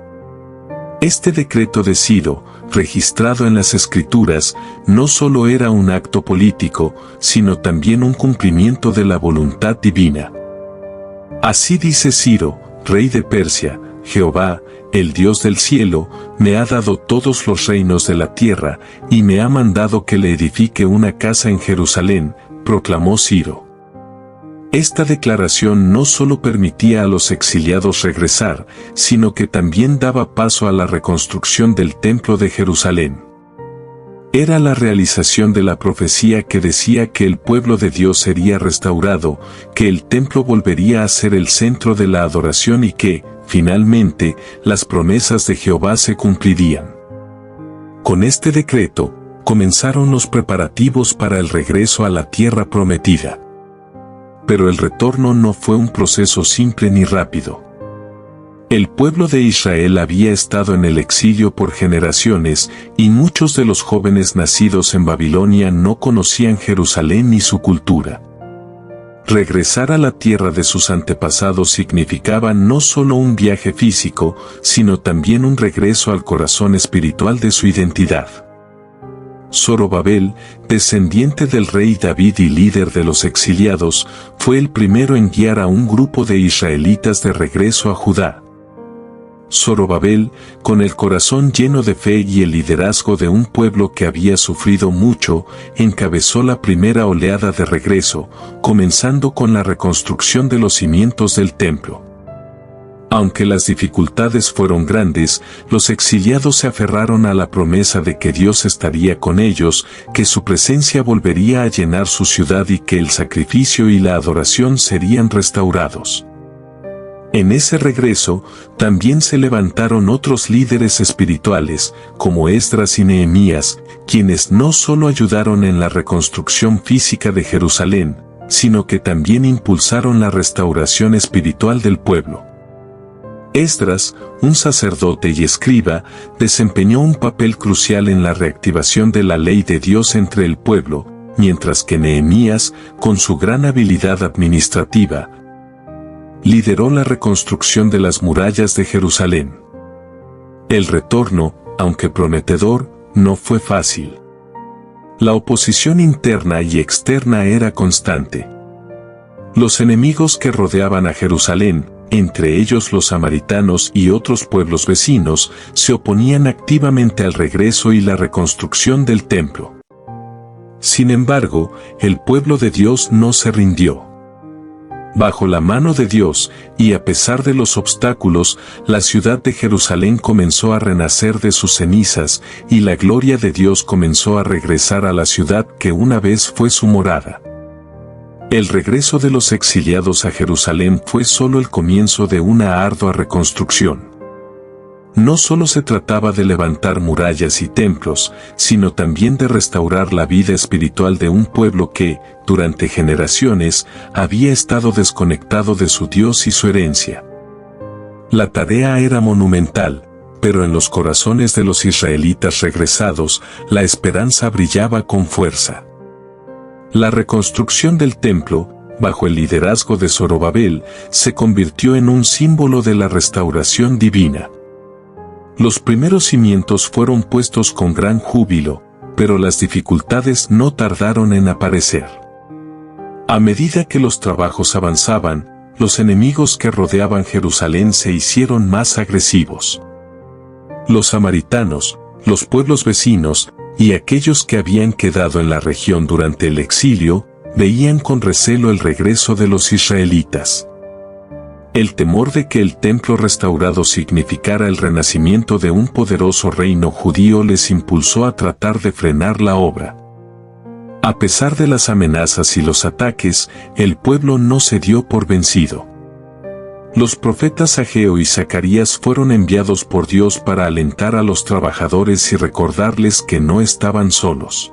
Este decreto de Ciro, registrado en las Escrituras, no solo era un acto político, sino también un cumplimiento de la voluntad divina. Así dice Ciro, rey de Persia: Jehová, el Dios del cielo, me ha dado todos los reinos de la tierra, y me ha mandado que le edifique una casa en Jerusalén, proclamó Ciro. Esta declaración no solo permitía a los exiliados regresar, sino que también daba paso a la reconstrucción del templo de Jerusalén. Era la realización de la profecía que decía que el pueblo de Dios sería restaurado, que el templo volvería a ser el centro de la adoración y que, finalmente, las promesas de Jehová se cumplirían. Con este decreto, comenzaron los preparativos para el regreso a la tierra prometida. Pero el retorno no fue un proceso simple ni rápido. El pueblo de Israel había estado en el exilio por generaciones y muchos de los jóvenes nacidos en Babilonia no conocían Jerusalén ni su cultura. Regresar a la tierra de sus antepasados significaba no solo un viaje físico, sino también un regreso al corazón espiritual de su identidad. Zorobabel, descendiente del rey David y líder de los exiliados, fue el primero en guiar a un grupo de israelitas de regreso a Judá. Zorobabel, con el corazón lleno de fe y el liderazgo de un pueblo que había sufrido mucho, encabezó la primera oleada de regreso, comenzando con la reconstrucción de los cimientos del templo. Aunque las dificultades fueron grandes, los exiliados se aferraron a la promesa de que Dios estaría con ellos, que su presencia volvería a llenar su ciudad y que el sacrificio y la adoración serían restaurados. En ese regreso, también se levantaron otros líderes espirituales, como Esdras y Nehemías, quienes no solo ayudaron en la reconstrucción física de Jerusalén, sino que también impulsaron la restauración espiritual del pueblo. Esdras, un sacerdote y escriba, desempeñó un papel crucial en la reactivación de la ley de Dios entre el pueblo, mientras que Nehemías, con su gran habilidad administrativa, lideró la reconstrucción de las murallas de Jerusalén. El retorno, aunque prometedor, no fue fácil. La oposición interna y externa era constante. Los enemigos que rodeaban a Jerusalén, entre ellos los samaritanos y otros pueblos vecinos, se oponían activamente al regreso y la reconstrucción del templo. Sin embargo, el pueblo de Dios no se rindió. Bajo la mano de Dios, y a pesar de los obstáculos, la ciudad de Jerusalén comenzó a renacer de sus cenizas, y la gloria de Dios comenzó a regresar a la ciudad que una vez fue su morada. El regreso de los exiliados a Jerusalén fue solo el comienzo de una ardua reconstrucción. No solo se trataba de levantar murallas y templos, sino también de restaurar la vida espiritual de un pueblo que, durante generaciones, había estado desconectado de su Dios y su herencia. La tarea era monumental, pero en los corazones de los israelitas regresados, la esperanza brillaba con fuerza. La reconstrucción del templo, bajo el liderazgo de Zorobabel, se convirtió en un símbolo de la restauración divina. Los primeros cimientos fueron puestos con gran júbilo, pero las dificultades no tardaron en aparecer. A medida que los trabajos avanzaban, los enemigos que rodeaban Jerusalén se hicieron más agresivos. Los samaritanos, los pueblos vecinos, y aquellos que habían quedado en la región durante el exilio, veían con recelo el regreso de los israelitas. El temor de que el templo restaurado significara el renacimiento de un poderoso reino judío les impulsó a tratar de frenar la obra. A pesar de las amenazas y los ataques, el pueblo no se dio por vencido. Los profetas Ageo y Zacarías fueron enviados por Dios para alentar a los trabajadores y recordarles que no estaban solos.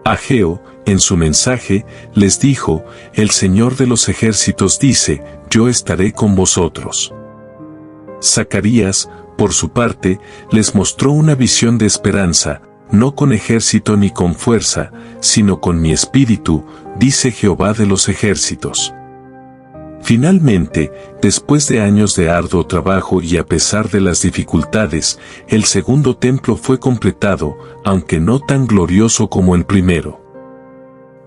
Ageo, en su mensaje, les dijo: «El Señor de los ejércitos dice, yo estaré con vosotros». Zacarías, por su parte, les mostró una visión de esperanza: «No con ejército ni con fuerza, sino con mi espíritu, dice Jehová de los ejércitos». Finalmente, después de años de arduo trabajo y a pesar de las dificultades, el segundo templo fue completado, aunque no tan glorioso como el primero.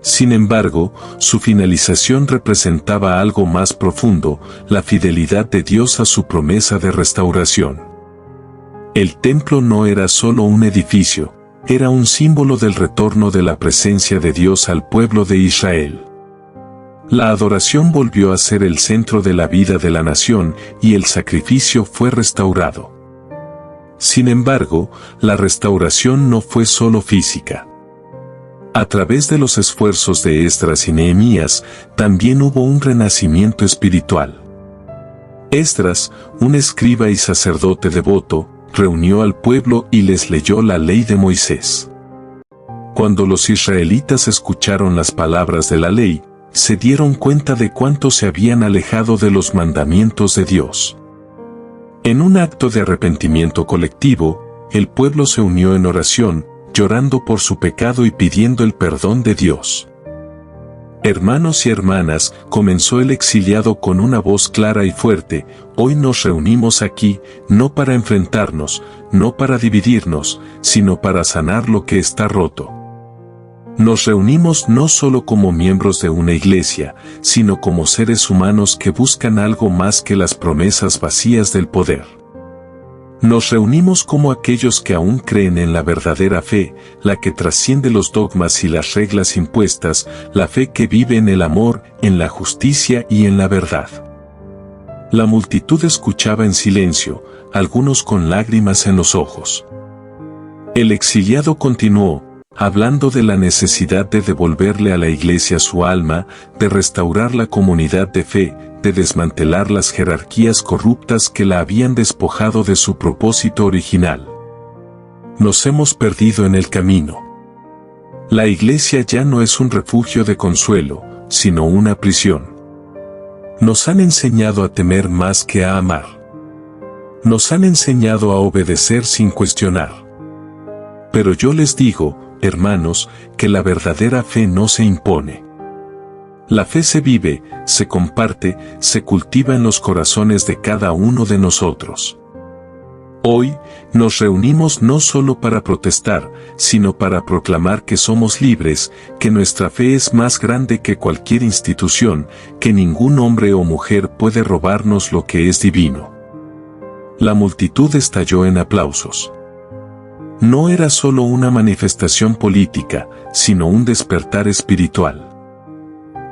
Sin embargo, su finalización representaba algo más profundo: la fidelidad de Dios a su promesa de restauración. El templo no era solo un edificio, era un símbolo del retorno de la presencia de Dios al pueblo de Israel. La adoración volvió a ser el centro de la vida de la nación y el sacrificio fue restaurado. Sin embargo, la restauración no fue solo física. A través de los esfuerzos de Esdras y Nehemías, también hubo un renacimiento espiritual. Esdras, un escriba y sacerdote devoto, reunió al pueblo y les leyó la ley de Moisés. Cuando los israelitas escucharon las palabras de la ley, se dieron cuenta de cuánto se habían alejado de los mandamientos de Dios. En un acto de arrepentimiento colectivo, el pueblo se unió en oración, llorando por su pecado y pidiendo el perdón de Dios. Hermanos y hermanas, comenzó el exiliado con una voz clara y fuerte: hoy nos reunimos aquí, no para enfrentarnos, no para dividirnos, sino para sanar lo que está roto. Nos reunimos no solo como miembros de una iglesia, sino como seres humanos que buscan algo más que las promesas vacías del poder. Nos reunimos como aquellos que aún creen en la verdadera fe, la que trasciende los dogmas y las reglas impuestas, la fe que vive en el amor, en la justicia y en la verdad. La multitud escuchaba en silencio, algunos con lágrimas en los ojos. El exiliado continuó, hablando de la necesidad de devolverle a la iglesia su alma, de restaurar la comunidad de fe, de desmantelar las jerarquías corruptas que la habían despojado de su propósito original. Nos hemos perdido en el camino. La iglesia ya no es un refugio de consuelo, sino una prisión. Nos han enseñado a temer más que a amar. Nos han enseñado a obedecer sin cuestionar. Pero yo les digo, hermanos, que la verdadera fe no se impone. La fe se vive, se comparte, se cultiva en los corazones de cada uno de nosotros. Hoy, nos reunimos no solo para protestar, sino para proclamar que somos libres, que nuestra fe es más grande que cualquier institución, que ningún hombre o mujer puede robarnos lo que es divino. La multitud estalló en aplausos. No era solo una manifestación política, sino un despertar espiritual.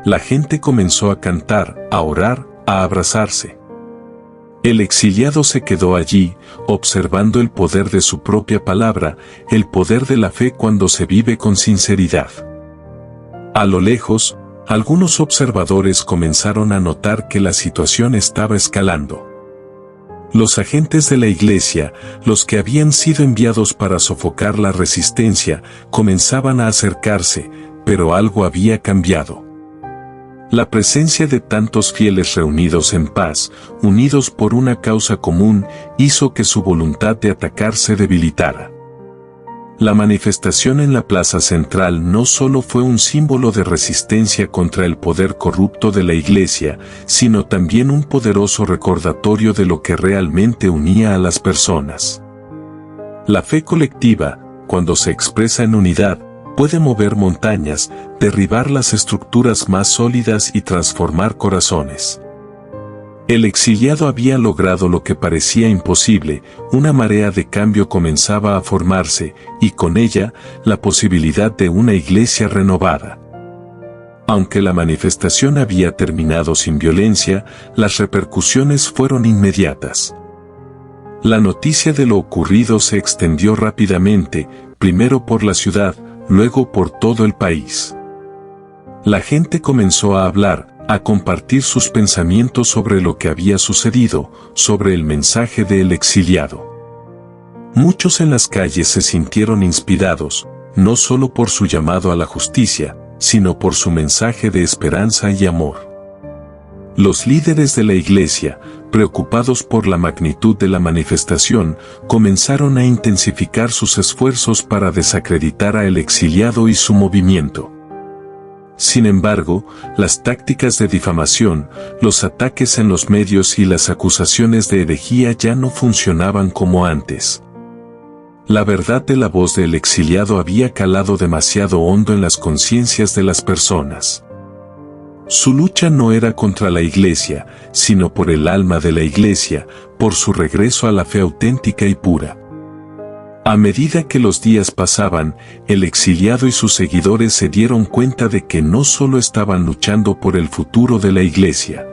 La gente comenzó a cantar, a orar, a abrazarse. El exiliado se quedó allí, observando el poder de su propia palabra, el poder de la fe cuando se vive con sinceridad. A lo lejos, algunos observadores comenzaron a notar que la situación estaba escalando. Los agentes de la iglesia, los que habían sido enviados para sofocar la resistencia, comenzaban a acercarse, pero algo había cambiado. La presencia de tantos fieles reunidos en paz, unidos por una causa común, hizo que su voluntad de atacar se debilitara. La manifestación en la plaza central no solo fue un símbolo de resistencia contra el poder corrupto de la iglesia, sino también un poderoso recordatorio de lo que realmente unía a las personas. La fe colectiva, cuando se expresa en unidad, puede mover montañas, derribar las estructuras más sólidas y transformar corazones. El exiliado había logrado lo que parecía imposible, una marea de cambio comenzaba a formarse, y con ella, la posibilidad de una iglesia renovada. Aunque la manifestación había terminado sin violencia, las repercusiones fueron inmediatas. La noticia de lo ocurrido se extendió rápidamente, primero por la ciudad, luego por todo el país. La gente comenzó a hablar, a compartir sus pensamientos sobre lo que había sucedido, sobre el mensaje del exiliado. Muchos en las calles se sintieron inspirados, no solo por su llamado a la justicia, sino por su mensaje de esperanza y amor. Los líderes de la iglesia, preocupados por la magnitud de la manifestación, comenzaron a intensificar sus esfuerzos para desacreditar a el exiliado y su movimiento. Sin embargo, las tácticas de difamación, los ataques en los medios y las acusaciones de herejía ya no funcionaban como antes. La verdad de la voz del exiliado había calado demasiado hondo en las conciencias de las personas. Su lucha no era contra la iglesia, sino por el alma de la iglesia, por su regreso a la fe auténtica y pura. A medida que los días pasaban, el exiliado y sus seguidores se dieron cuenta de que no solo estaban luchando por el futuro de la iglesia,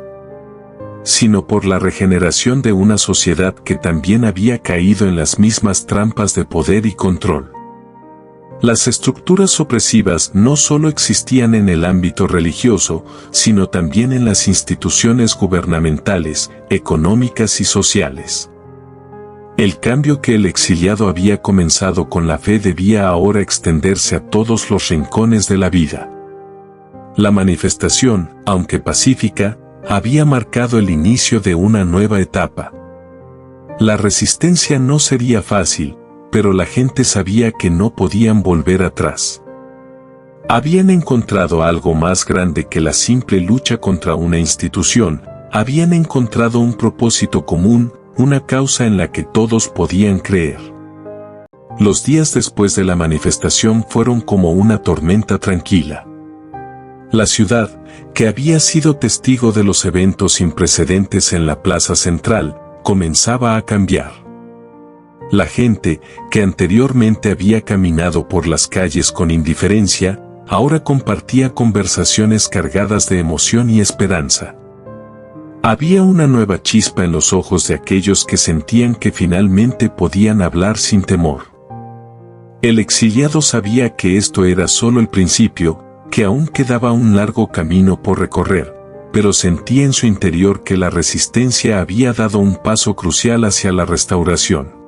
sino por la regeneración de una sociedad que también había caído en las mismas trampas de poder y control. Las estructuras opresivas no solo existían en el ámbito religioso, sino también en las instituciones gubernamentales, económicas y sociales. El cambio que el exiliado había comenzado con la fe debía ahora extenderse a todos los rincones de la vida. La manifestación, aunque pacífica, había marcado el inicio de una nueva etapa. La resistencia no sería fácil, pero la gente sabía que no podían volver atrás. Habían encontrado algo más grande que la simple lucha contra una institución, habían encontrado un propósito común, una causa en la que todos podían creer. Los días después de la manifestación fueron como una tormenta tranquila. La ciudad, que había sido testigo de los eventos sin precedentes en la plaza central, comenzaba a cambiar. La gente, que anteriormente había caminado por las calles con indiferencia, ahora compartía conversaciones cargadas de emoción y esperanza. Había una nueva chispa en los ojos de aquellos que sentían que finalmente podían hablar sin temor. El exiliado sabía que esto era solo el principio, que aún quedaba un largo camino por recorrer, pero sentía en su interior que la resistencia había dado un paso crucial hacia la restauración.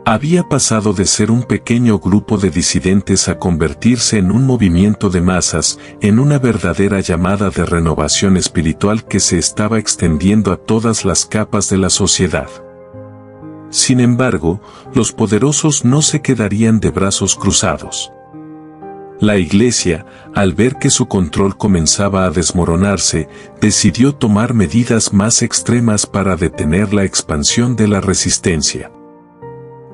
Había pasado de ser un pequeño grupo de disidentes a convertirse en un movimiento de masas, en una verdadera llamada de renovación espiritual que se estaba extendiendo a todas las capas de la sociedad. Sin embargo, los poderosos no se quedarían de brazos cruzados. La Iglesia, al ver que su control comenzaba a desmoronarse, decidió tomar medidas más extremas para detener la expansión de la resistencia.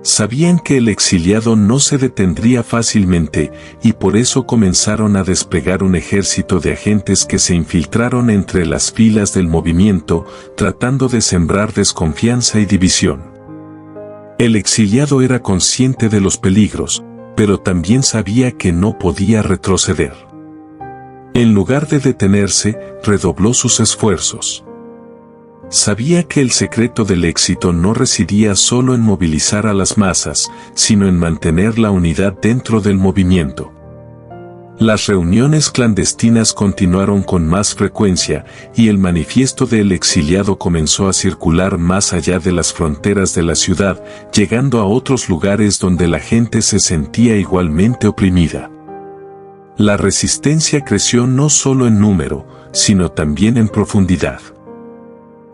Sabían que el exiliado no se detendría fácilmente, y por eso comenzaron a desplegar un ejército de agentes que se infiltraron entre las filas del movimiento, tratando de sembrar desconfianza y división. El exiliado era consciente de los peligros, pero también sabía que no podía retroceder. En lugar de detenerse, redobló sus esfuerzos. Sabía que el secreto del éxito no residía solo en movilizar a las masas, sino en mantener la unidad dentro del movimiento. Las reuniones clandestinas continuaron con más frecuencia, y el manifiesto del exiliado comenzó a circular más allá de las fronteras de la ciudad, llegando a otros lugares donde la gente se sentía igualmente oprimida. La resistencia creció no solo en número, sino también en profundidad.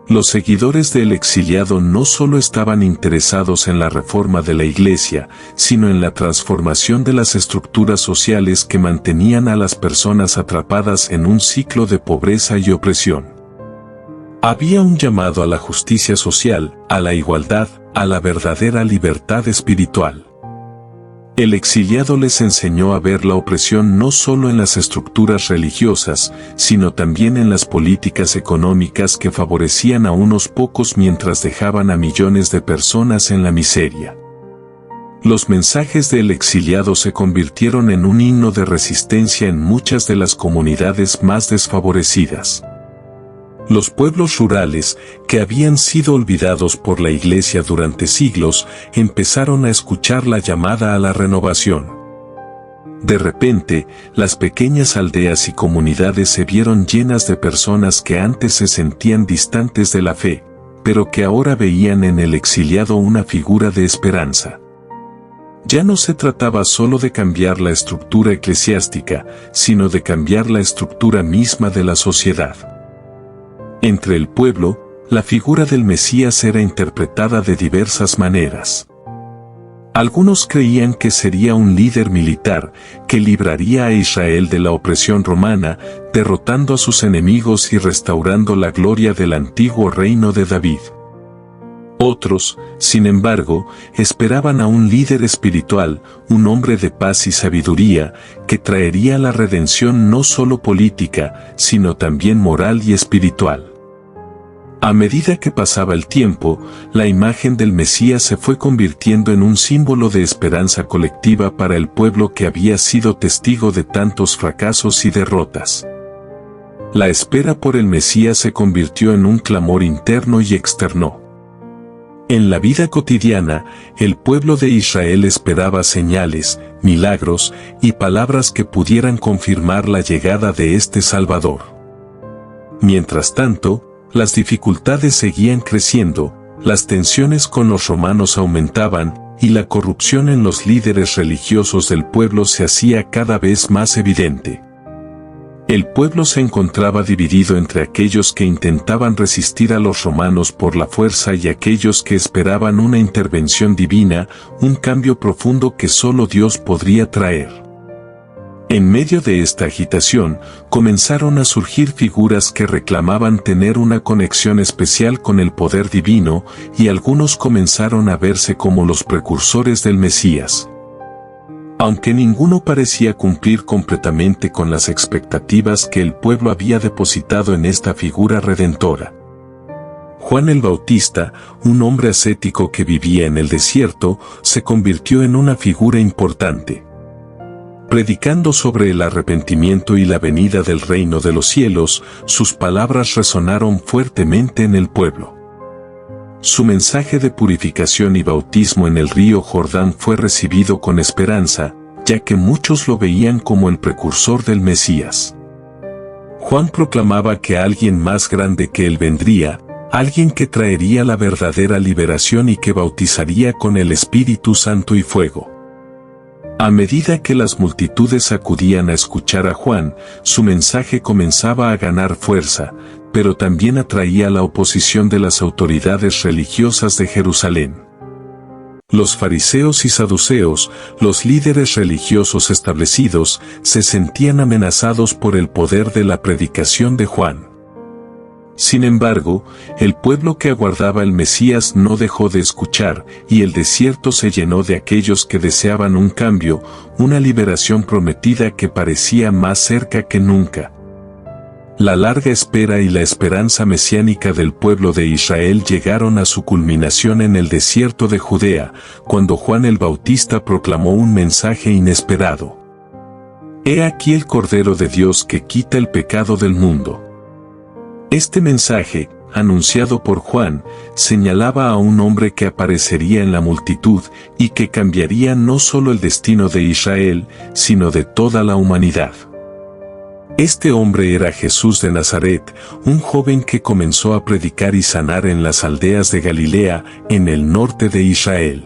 Los seguidores del exiliado no solo estaban interesados en la reforma de la Iglesia, sino en la transformación de las estructuras sociales que mantenían a las personas atrapadas en un ciclo de pobreza y opresión. Había un llamado a la justicia social, a la igualdad, a la verdadera libertad espiritual. El exiliado les enseñó a ver la opresión no solo en las estructuras religiosas, sino también en las políticas económicas que favorecían a unos pocos mientras dejaban a millones de personas en la miseria. Los mensajes del exiliado se convirtieron en un himno de resistencia en muchas de las comunidades más desfavorecidas. Los pueblos rurales, que habían sido olvidados por la Iglesia durante siglos, empezaron a escuchar la llamada a la renovación. De repente, las pequeñas aldeas y comunidades se vieron llenas de personas que antes se sentían distantes de la fe, pero que ahora veían en el exiliado una figura de esperanza. Ya no se trataba solo de cambiar la estructura eclesiástica, sino de cambiar la estructura misma de la sociedad. Entre el pueblo, la figura del Mesías era interpretada de diversas maneras. Algunos creían que sería un líder militar, que libraría a Israel de la opresión romana, derrotando a sus enemigos y restaurando la gloria del antiguo reino de David. Otros, sin embargo, esperaban a un líder espiritual, un hombre de paz y sabiduría, que traería la redención no solo política, sino también moral y espiritual. A medida que pasaba el tiempo, la imagen del Mesías se fue convirtiendo en un símbolo de esperanza colectiva para el pueblo que había sido testigo de tantos fracasos y derrotas. La espera por el Mesías se convirtió en un clamor interno y externo. En la vida cotidiana, el pueblo de Israel esperaba señales, milagros y palabras que pudieran confirmar la llegada de este Salvador. Mientras tanto, las dificultades seguían creciendo, las tensiones con los romanos aumentaban, y la corrupción en los líderes religiosos del pueblo se hacía cada vez más evidente. El pueblo se encontraba dividido entre aquellos que intentaban resistir a los romanos por la fuerza y aquellos que esperaban una intervención divina, un cambio profundo que solo Dios podría traer. En medio de esta agitación, comenzaron a surgir figuras que reclamaban tener una conexión especial con el poder divino, y algunos comenzaron a verse como los precursores del Mesías. Aunque ninguno parecía cumplir completamente con las expectativas que el pueblo había depositado en esta figura redentora. Juan el Bautista, un hombre ascético que vivía en el desierto, se convirtió en una figura importante. Predicando sobre el arrepentimiento y la venida del reino de los cielos, sus palabras resonaron fuertemente en el pueblo. Su mensaje de purificación y bautismo en el río Jordán fue recibido con esperanza, ya que muchos lo veían como el precursor del Mesías. Juan proclamaba que alguien más grande que él vendría, alguien que traería la verdadera liberación y que bautizaría con el Espíritu Santo y fuego. A medida que las multitudes acudían a escuchar a Juan, su mensaje comenzaba a ganar fuerza, pero también atraía la oposición de las autoridades religiosas de Jerusalén. Los fariseos y saduceos, los líderes religiosos establecidos, se sentían amenazados por el poder de la predicación de Juan. Sin embargo, el pueblo que aguardaba el Mesías no dejó de escuchar, y el desierto se llenó de aquellos que deseaban un cambio, una liberación prometida que parecía más cerca que nunca. La larga espera y la esperanza mesiánica del pueblo de Israel llegaron a su culminación en el desierto de Judea, cuando Juan el Bautista proclamó un mensaje inesperado. He aquí el Cordero de Dios que quita el pecado del mundo. Este mensaje, anunciado por Juan, señalaba a un hombre que aparecería en la multitud y que cambiaría no solo el destino de Israel, sino de toda la humanidad. Este hombre era Jesús de Nazaret, un joven que comenzó a predicar y sanar en las aldeas de Galilea, en el norte de Israel.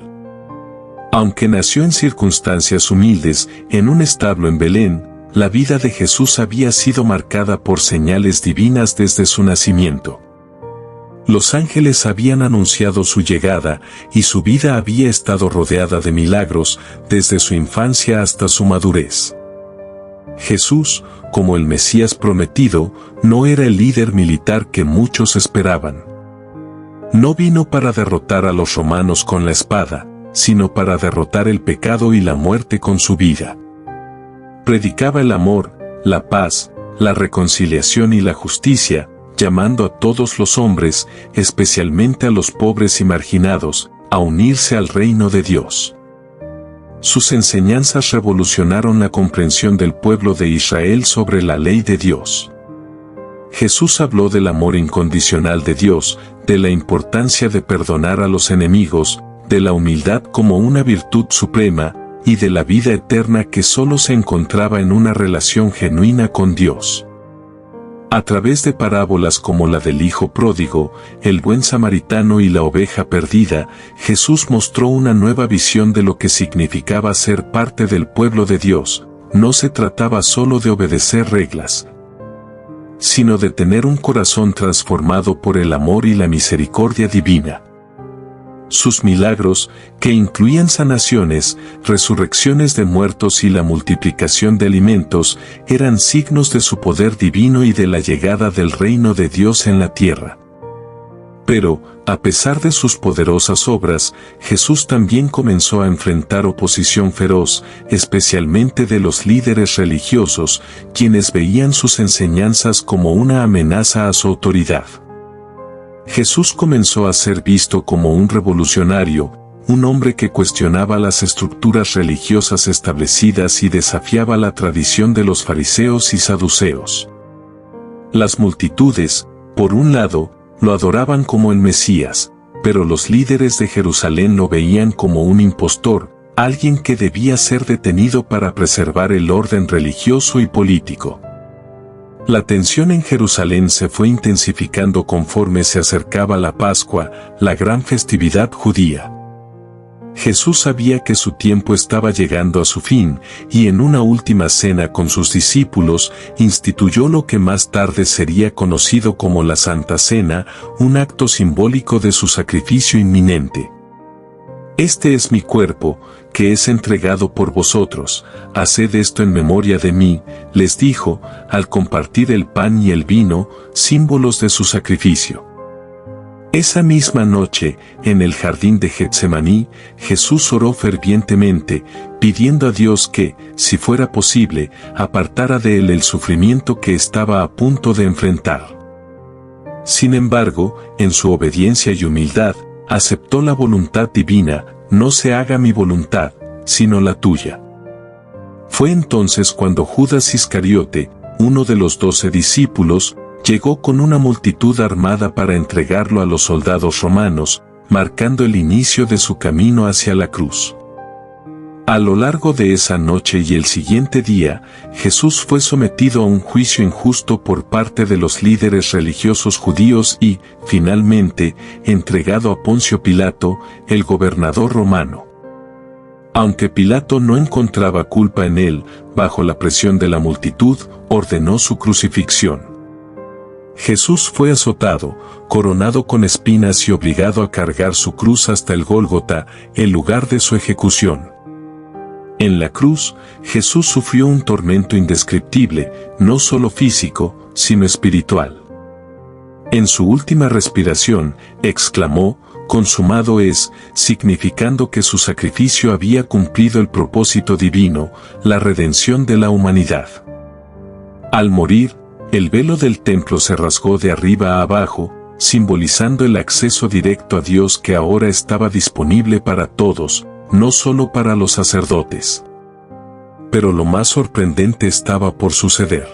Aunque nació en circunstancias humildes, en un establo en Belén, la vida de Jesús había sido marcada por señales divinas desde su nacimiento. Los ángeles habían anunciado su llegada, y su vida había estado rodeada de milagros, desde su infancia hasta su madurez. Jesús, como el Mesías prometido, no era el líder militar que muchos esperaban. No vino para derrotar a los romanos con la espada, sino para derrotar el pecado y la muerte con su vida. Predicaba el amor, la paz, la reconciliación y la justicia, llamando a todos los hombres, especialmente a los pobres y marginados, a unirse al reino de Dios. Sus enseñanzas revolucionaron la comprensión del pueblo de Israel sobre la ley de Dios. Jesús habló del amor incondicional de Dios, de la importancia de perdonar a los enemigos, de la humildad como una virtud suprema, y de la vida eterna que solo se encontraba en una relación genuina con Dios. A través de parábolas como la del Hijo Pródigo, el Buen Samaritano y la Oveja Perdida, Jesús mostró una nueva visión de lo que significaba ser parte del pueblo de Dios. No se trataba solo de obedecer reglas, sino de tener un corazón transformado por el amor y la misericordia divina. Sus milagros, que incluían sanaciones, resurrecciones de muertos y la multiplicación de alimentos, eran signos de su poder divino y de la llegada del reino de Dios en la tierra. Pero, a pesar de sus poderosas obras, Jesús también comenzó a enfrentar oposición feroz, especialmente de los líderes religiosos, quienes veían sus enseñanzas como una amenaza a su autoridad. Jesús comenzó a ser visto como un revolucionario, un hombre que cuestionaba las estructuras religiosas establecidas y desafiaba la tradición de los fariseos y saduceos. Las multitudes, por un lado, lo adoraban como el Mesías, pero los líderes de Jerusalén lo veían como un impostor, alguien que debía ser detenido para preservar el orden religioso y político. La tensión en Jerusalén se fue intensificando conforme se acercaba la Pascua, la gran festividad judía. Jesús sabía que su tiempo estaba llegando a su fin, y en una última cena con sus discípulos, instituyó lo que más tarde sería conocido como la Santa Cena, un acto simbólico de su sacrificio inminente. Este es mi cuerpo, que es entregado por vosotros, haced esto en memoria de mí, les dijo, al compartir el pan y el vino, símbolos de su sacrificio. Esa misma noche, en el jardín de Getsemaní, Jesús oró fervientemente, pidiendo a Dios que, si fuera posible, apartara de él el sufrimiento que estaba a punto de enfrentar. Sin embargo, en su obediencia y humildad, aceptó la voluntad divina, no se haga mi voluntad, sino la tuya. Fue entonces cuando Judas Iscariote, uno de los 12 discípulos, llegó con una multitud armada para entregarlo a los soldados romanos, marcando el inicio de su camino hacia la cruz. A lo largo de esa noche y el siguiente día, Jesús fue sometido a un juicio injusto por parte de los líderes religiosos judíos y, finalmente, entregado a Poncio Pilato, el gobernador romano. Aunque Pilato no encontraba culpa en él, bajo la presión de la multitud, ordenó su crucifixión. Jesús fue azotado, coronado con espinas y obligado a cargar su cruz hasta el Gólgota, el lugar de su ejecución. En la cruz, Jesús sufrió un tormento indescriptible, no solo físico, sino espiritual. En su última respiración, exclamó, consumado es, significando que su sacrificio había cumplido el propósito divino, la redención de la humanidad. Al morir, el velo del templo se rasgó de arriba a abajo, simbolizando el acceso directo a Dios que ahora estaba disponible para todos, no solo para los sacerdotes. Pero lo más sorprendente estaba por suceder.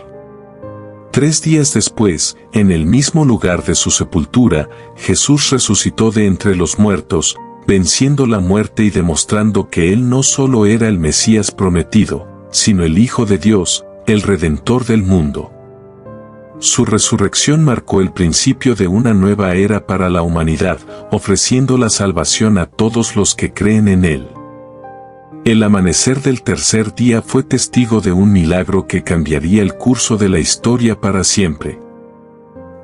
3 días después, en el mismo lugar de su sepultura, Jesús resucitó de entre los muertos, venciendo la muerte y demostrando que Él no solo era el Mesías prometido, sino el Hijo de Dios, el Redentor del mundo. Su resurrección marcó el principio de una nueva era para la humanidad, ofreciendo la salvación a todos los que creen en Él. El amanecer del tercer día fue testigo de un milagro que cambiaría el curso de la historia para siempre.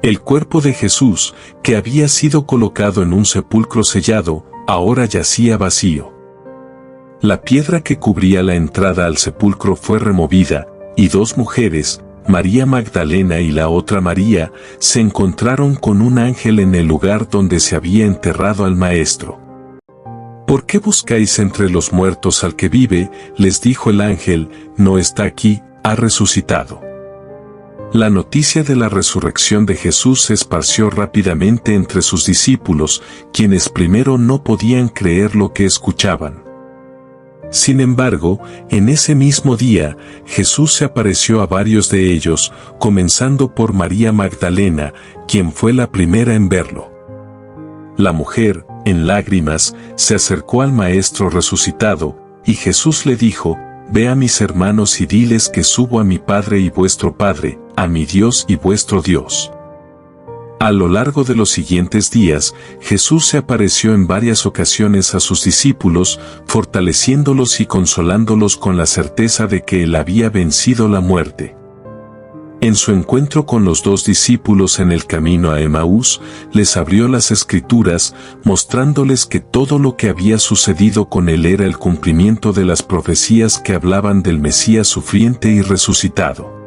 El cuerpo de Jesús, que había sido colocado en un sepulcro sellado, ahora yacía vacío. La piedra que cubría la entrada al sepulcro fue removida, y 2 mujeres, María Magdalena y la otra María, se encontraron con un ángel en el lugar donde se había enterrado al Maestro. ¿Por qué buscáis entre los muertos al que vive? Les dijo el ángel, no está aquí, ha resucitado. La noticia de la resurrección de Jesús se esparció rápidamente entre sus discípulos, quienes primero no podían creer lo que escuchaban. Sin embargo, en ese mismo día, Jesús se apareció a varios de ellos, comenzando por María Magdalena, quien fue la primera en verlo. La mujer, en lágrimas, se acercó al Maestro resucitado, y Jesús le dijo, «Ve a mis hermanos y diles que subo a mi Padre y vuestro Padre, a mi Dios y vuestro Dios». A lo largo de los siguientes días, Jesús se apareció en varias ocasiones a sus discípulos, fortaleciéndolos y consolándolos con la certeza de que Él había vencido la muerte. En su encuentro con los 2 discípulos en el camino a Emaús, les abrió las Escrituras, mostrándoles que todo lo que había sucedido con Él era el cumplimiento de las profecías que hablaban del Mesías sufriente y resucitado.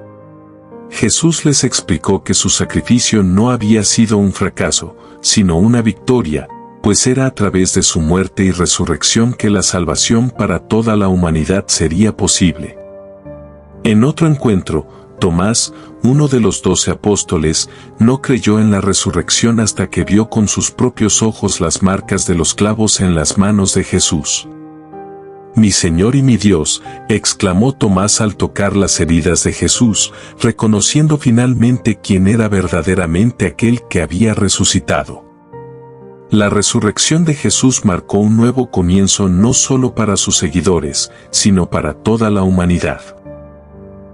Jesús les explicó que su sacrificio no había sido un fracaso, sino una victoria, pues era a través de su muerte y resurrección que la salvación para toda la humanidad sería posible. En otro encuentro, Tomás, uno de los 12 apóstoles, no creyó en la resurrección hasta que vio con sus propios ojos las marcas de los clavos en las manos de Jesús. «Mi Señor y mi Dios», exclamó Tomás al tocar las heridas de Jesús, reconociendo finalmente quién era verdaderamente aquel que había resucitado. La resurrección de Jesús marcó un nuevo comienzo no solo para sus seguidores, sino para toda la humanidad.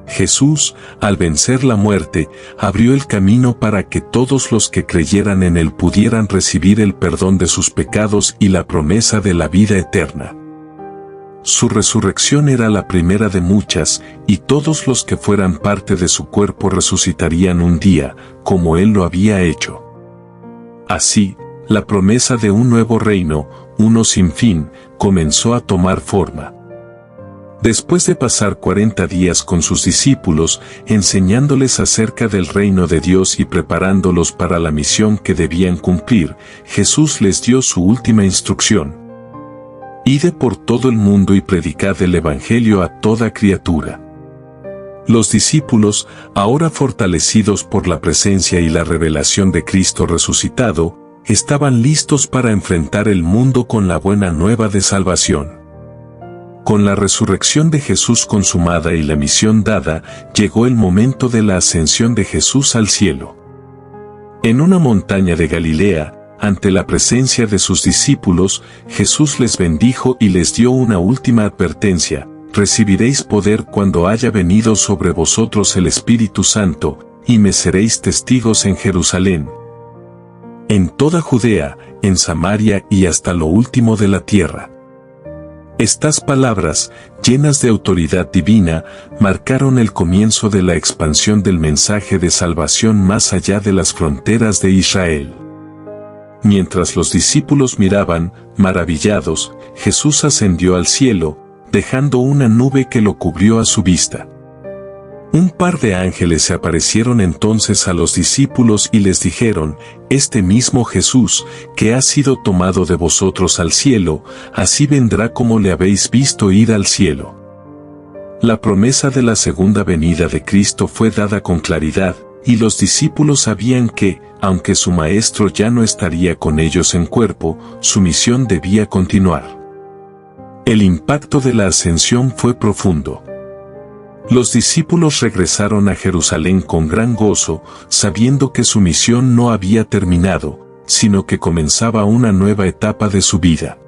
Jesús, al vencer la muerte, abrió el camino para que todos los que creyeran en Él pudieran recibir el perdón de sus pecados y la promesa de la vida eterna. Su resurrección era la primera de muchas, y todos los que fueran parte de su cuerpo resucitarían un día, como Él lo había hecho. Así, la promesa de un nuevo reino, uno sin fin, comenzó a tomar forma. Después de pasar 40 días con sus discípulos, enseñándoles acerca del reino de Dios y preparándolos para la misión que debían cumplir, Jesús les dio su última instrucción. Id por todo el mundo y predicad el Evangelio a toda criatura. Los discípulos, ahora fortalecidos por la presencia y la revelación de Cristo resucitado, estaban listos para enfrentar el mundo con la buena nueva de salvación. Con la resurrección de Jesús consumada y la misión dada, llegó el momento de la ascensión de Jesús al cielo. En una montaña de Galilea, ante la presencia de sus discípulos, Jesús les bendijo y les dio una última advertencia: recibiréis poder cuando haya venido sobre vosotros el Espíritu Santo, y me seréis testigos en Jerusalén, en toda Judea, en Samaria y hasta lo último de la tierra. Estas palabras, llenas de autoridad divina, marcaron el comienzo de la expansión del mensaje de salvación más allá de las fronteras de Israel. Mientras los discípulos miraban, maravillados, Jesús ascendió al cielo, dejando una nube que lo cubrió a su vista. Un par de ángeles se aparecieron entonces a los discípulos y les dijeron: este mismo Jesús, que ha sido tomado de vosotros al cielo, así vendrá como le habéis visto ir al cielo. La promesa de la segunda venida de Cristo fue dada con claridad, y los discípulos sabían que, aunque su Maestro ya no estaría con ellos en cuerpo, su misión debía continuar. El impacto de la ascensión fue profundo. Los discípulos regresaron a Jerusalén con gran gozo, sabiendo que su misión no había terminado, sino que comenzaba una nueva etapa de su vida.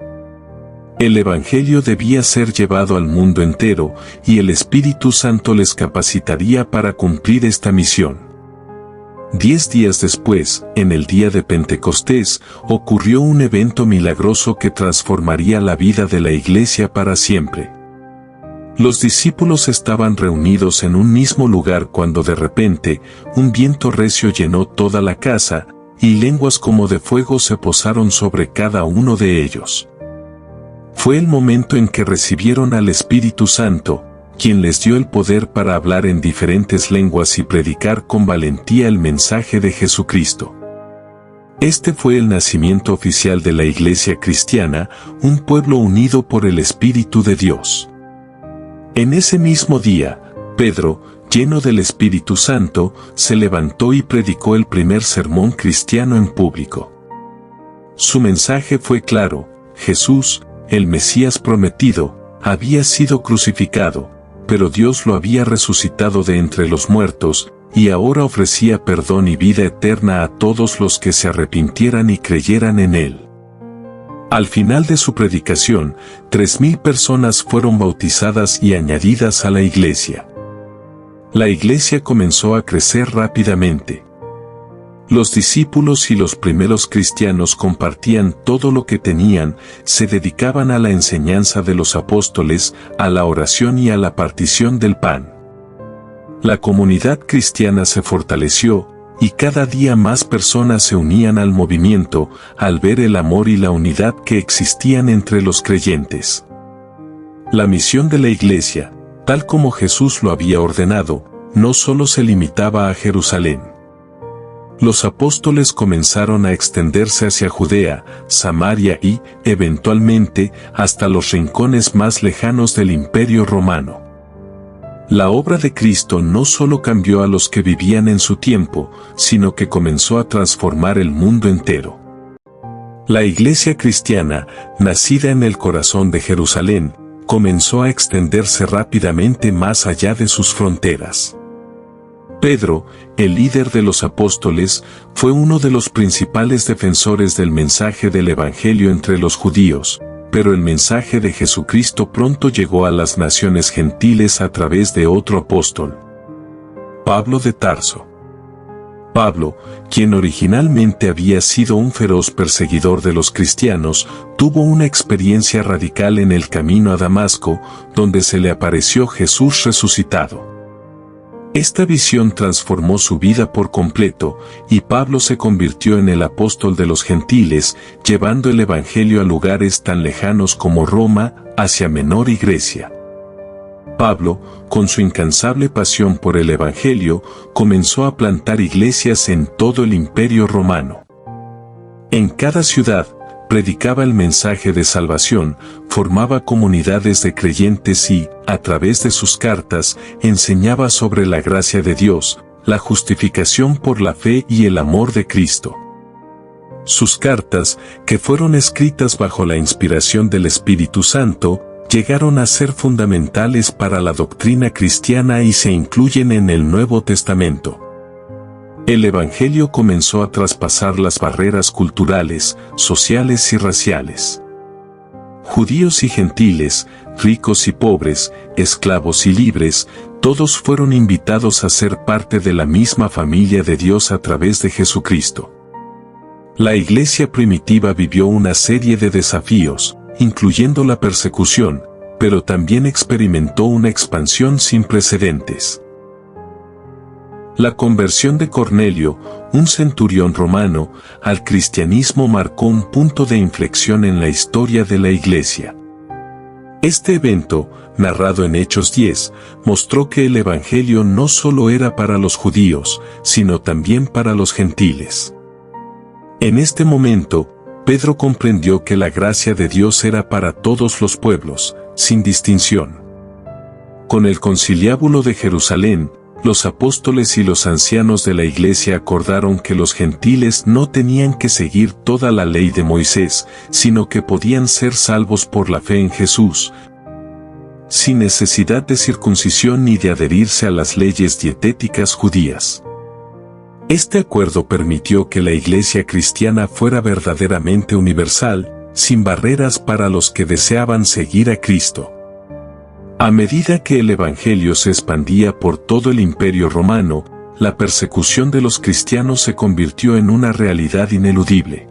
El Evangelio debía ser llevado al mundo entero, y el Espíritu Santo les capacitaría para cumplir esta misión. 10 días después, en el día de Pentecostés, ocurrió un evento milagroso que transformaría la vida de la Iglesia para siempre. Los discípulos estaban reunidos en un mismo lugar cuando de repente, un viento recio llenó toda la casa, y lenguas como de fuego se posaron sobre cada uno de ellos. Fue el momento en que recibieron al Espíritu Santo, quien les dio el poder para hablar en diferentes lenguas y predicar con valentía el mensaje de Jesucristo. Este fue el nacimiento oficial de la Iglesia cristiana, un pueblo unido por el Espíritu de Dios. En ese mismo día, Pedro, lleno del Espíritu Santo, se levantó y predicó el primer sermón cristiano en público. Su mensaje fue claro: Jesús, el Mesías prometido, había sido crucificado, pero Dios lo había resucitado de entre los muertos, y ahora ofrecía perdón y vida eterna a todos los que se arrepintieran y creyeran en Él. Al final de su predicación, 3,000 personas fueron bautizadas y añadidas a la iglesia. La iglesia comenzó a crecer rápidamente. Los discípulos y los primeros cristianos compartían todo lo que tenían, se dedicaban a la enseñanza de los apóstoles, a la oración y a la partición del pan. La comunidad cristiana se fortaleció, y cada día más personas se unían al movimiento, al ver el amor y la unidad que existían entre los creyentes. La misión de la iglesia, tal como Jesús lo había ordenado, no solo se limitaba a Jerusalén. Los apóstoles comenzaron a extenderse hacia Judea, Samaria y, eventualmente, hasta los rincones más lejanos del Imperio Romano. La obra de Cristo no solo cambió a los que vivían en su tiempo, sino que comenzó a transformar el mundo entero. La iglesia cristiana, nacida en el corazón de Jerusalén, comenzó a extenderse rápidamente más allá de sus fronteras. Pedro, el líder de los apóstoles, fue uno de los principales defensores del mensaje del Evangelio entre los judíos, pero el mensaje de Jesucristo pronto llegó a las naciones gentiles a través de otro apóstol, Pablo de Tarso. Pablo, quien originalmente había sido un feroz perseguidor de los cristianos, tuvo una experiencia radical en el camino a Damasco, donde se le apareció Jesús resucitado. Esta visión transformó su vida por completo, y Pablo se convirtió en el apóstol de los gentiles, llevando el evangelio a lugares tan lejanos como Roma, Asia Menor y Grecia. Pablo, con su incansable pasión por el evangelio, comenzó a plantar iglesias en todo el Imperio Romano. En cada ciudad, predicaba el mensaje de salvación, formaba comunidades de creyentes y, a través de sus cartas, enseñaba sobre la gracia de Dios, la justificación por la fe y el amor de Cristo. Sus cartas, que fueron escritas bajo la inspiración del Espíritu Santo, llegaron a ser fundamentales para la doctrina cristiana y se incluyen en el Nuevo Testamento. El Evangelio comenzó a traspasar las barreras culturales, sociales y raciales. Judíos y gentiles, ricos y pobres, esclavos y libres, todos fueron invitados a ser parte de la misma familia de Dios a través de Jesucristo. La iglesia primitiva vivió una serie de desafíos, incluyendo la persecución, pero también experimentó una expansión sin precedentes. La conversión de Cornelio, un centurión romano, al cristianismo marcó un punto de inflexión en la historia de la iglesia. Este evento, narrado en Hechos 10, mostró que el evangelio no solo era para los judíos, sino también para los gentiles. En este momento, Pedro comprendió que la gracia de Dios era para todos los pueblos, sin distinción. Con el conciliábulo de Jerusalén, los apóstoles y los ancianos de la iglesia acordaron que los gentiles no tenían que seguir toda la ley de Moisés, sino que podían ser salvos por la fe en Jesús, sin necesidad de circuncisión ni de adherirse a las leyes dietéticas judías. Este acuerdo permitió que la iglesia cristiana fuera verdaderamente universal, sin barreras para los que deseaban seguir a Cristo. A medida que el evangelio se expandía por todo el Imperio Romano, la persecución de los cristianos se convirtió en una realidad ineludible.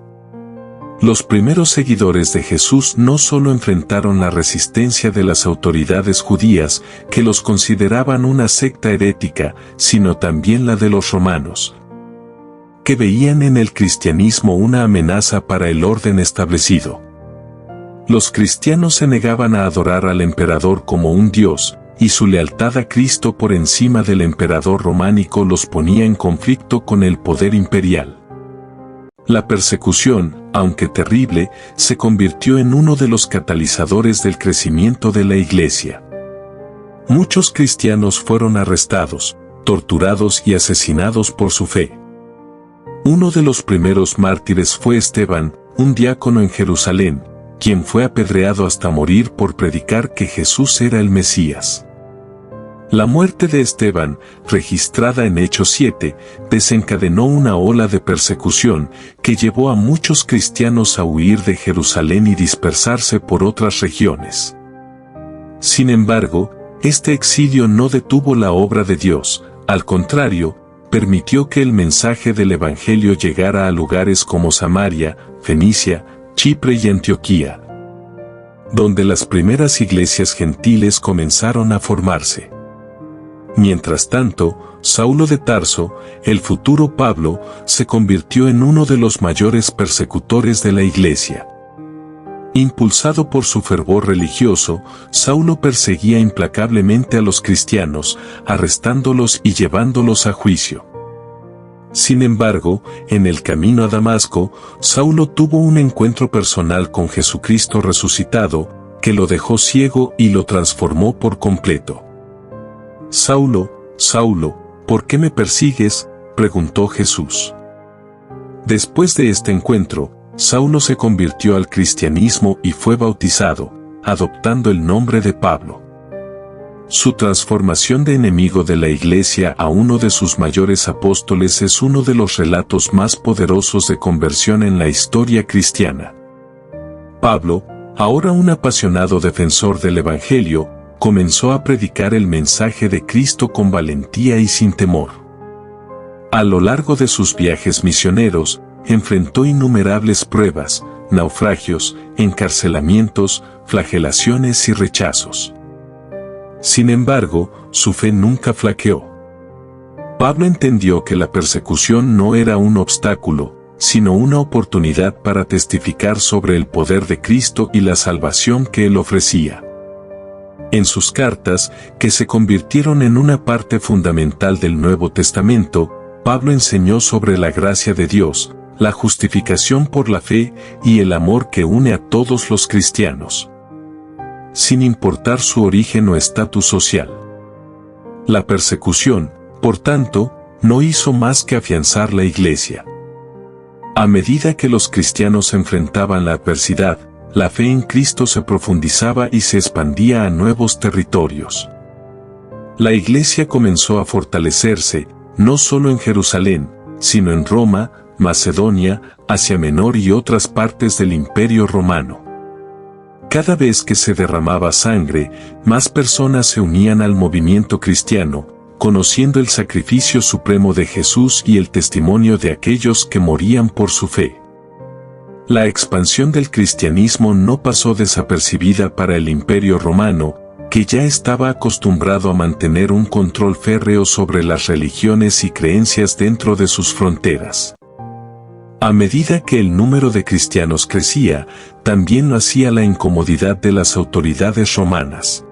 Los primeros seguidores de Jesús no solo enfrentaron la resistencia de las autoridades judías, que los consideraban una secta herética, sino también la de los romanos, que veían en el cristianismo una amenaza para el orden establecido. Los cristianos se negaban a adorar al emperador como un dios, y su lealtad a Cristo por encima del emperador románico los ponía en conflicto con el poder imperial. La persecución, aunque terrible, se convirtió en uno de los catalizadores del crecimiento de la iglesia. Muchos cristianos fueron arrestados, torturados y asesinados por su fe. Uno de los primeros mártires fue Esteban, un diácono en Jerusalén, quien fue apedreado hasta morir por predicar que Jesús era el Mesías. La muerte de Esteban, registrada en Hechos 7, desencadenó una ola de persecución que llevó a muchos cristianos a huir de Jerusalén y dispersarse por otras regiones. Sin embargo, este exilio no detuvo la obra de Dios, al contrario, permitió que el mensaje del Evangelio llegara a lugares como Samaria, Fenicia, Chipre y Antioquía, donde las primeras iglesias gentiles comenzaron a formarse. Mientras tanto, Saulo de Tarso, el futuro Pablo, se convirtió en uno de los mayores persecutores de la iglesia. Impulsado por su fervor religioso, Saulo perseguía implacablemente a los cristianos, arrestándolos y llevándolos a juicio. Sin embargo, en el camino a Damasco, Saulo tuvo un encuentro personal con Jesucristo resucitado, que lo dejó ciego y lo transformó por completo. «Saulo, Saulo, ¿por qué me persigues?», preguntó Jesús. Después de este encuentro, Saulo se convirtió al cristianismo y fue bautizado, adoptando el nombre de Pablo. Su transformación de enemigo de la iglesia a uno de sus mayores apóstoles es uno de los relatos más poderosos de conversión en la historia cristiana. Pablo, ahora un apasionado defensor del Evangelio, comenzó a predicar el mensaje de Cristo con valentía y sin temor. A lo largo de sus viajes misioneros, enfrentó innumerables pruebas, naufragios, encarcelamientos, flagelaciones y rechazos. Sin embargo, su fe nunca flaqueó. Pablo entendió que la persecución no era un obstáculo, sino una oportunidad para testificar sobre el poder de Cristo y la salvación que Él ofrecía. En sus cartas, que se convirtieron en una parte fundamental del Nuevo Testamento, Pablo enseñó sobre la gracia de Dios, la justificación por la fe y el amor que une a todos los cristianos, sin importar su origen o estatus social. La persecución, por tanto, no hizo más que afianzar la Iglesia. A medida que los cristianos enfrentaban la adversidad, la fe en Cristo se profundizaba y se expandía a nuevos territorios. La Iglesia comenzó a fortalecerse, no solo en Jerusalén, sino en Roma, Macedonia, Asia Menor y otras partes del Imperio Romano. Cada vez que se derramaba sangre, más personas se unían al movimiento cristiano, conociendo el sacrificio supremo de Jesús y el testimonio de aquellos que morían por su fe. La expansión del cristianismo no pasó desapercibida para el Imperio Romano, que ya estaba acostumbrado a mantener un control férreo sobre las religiones y creencias dentro de sus fronteras. A medida que el número de cristianos crecía, también lo hacía la incomodidad de las autoridades romanas.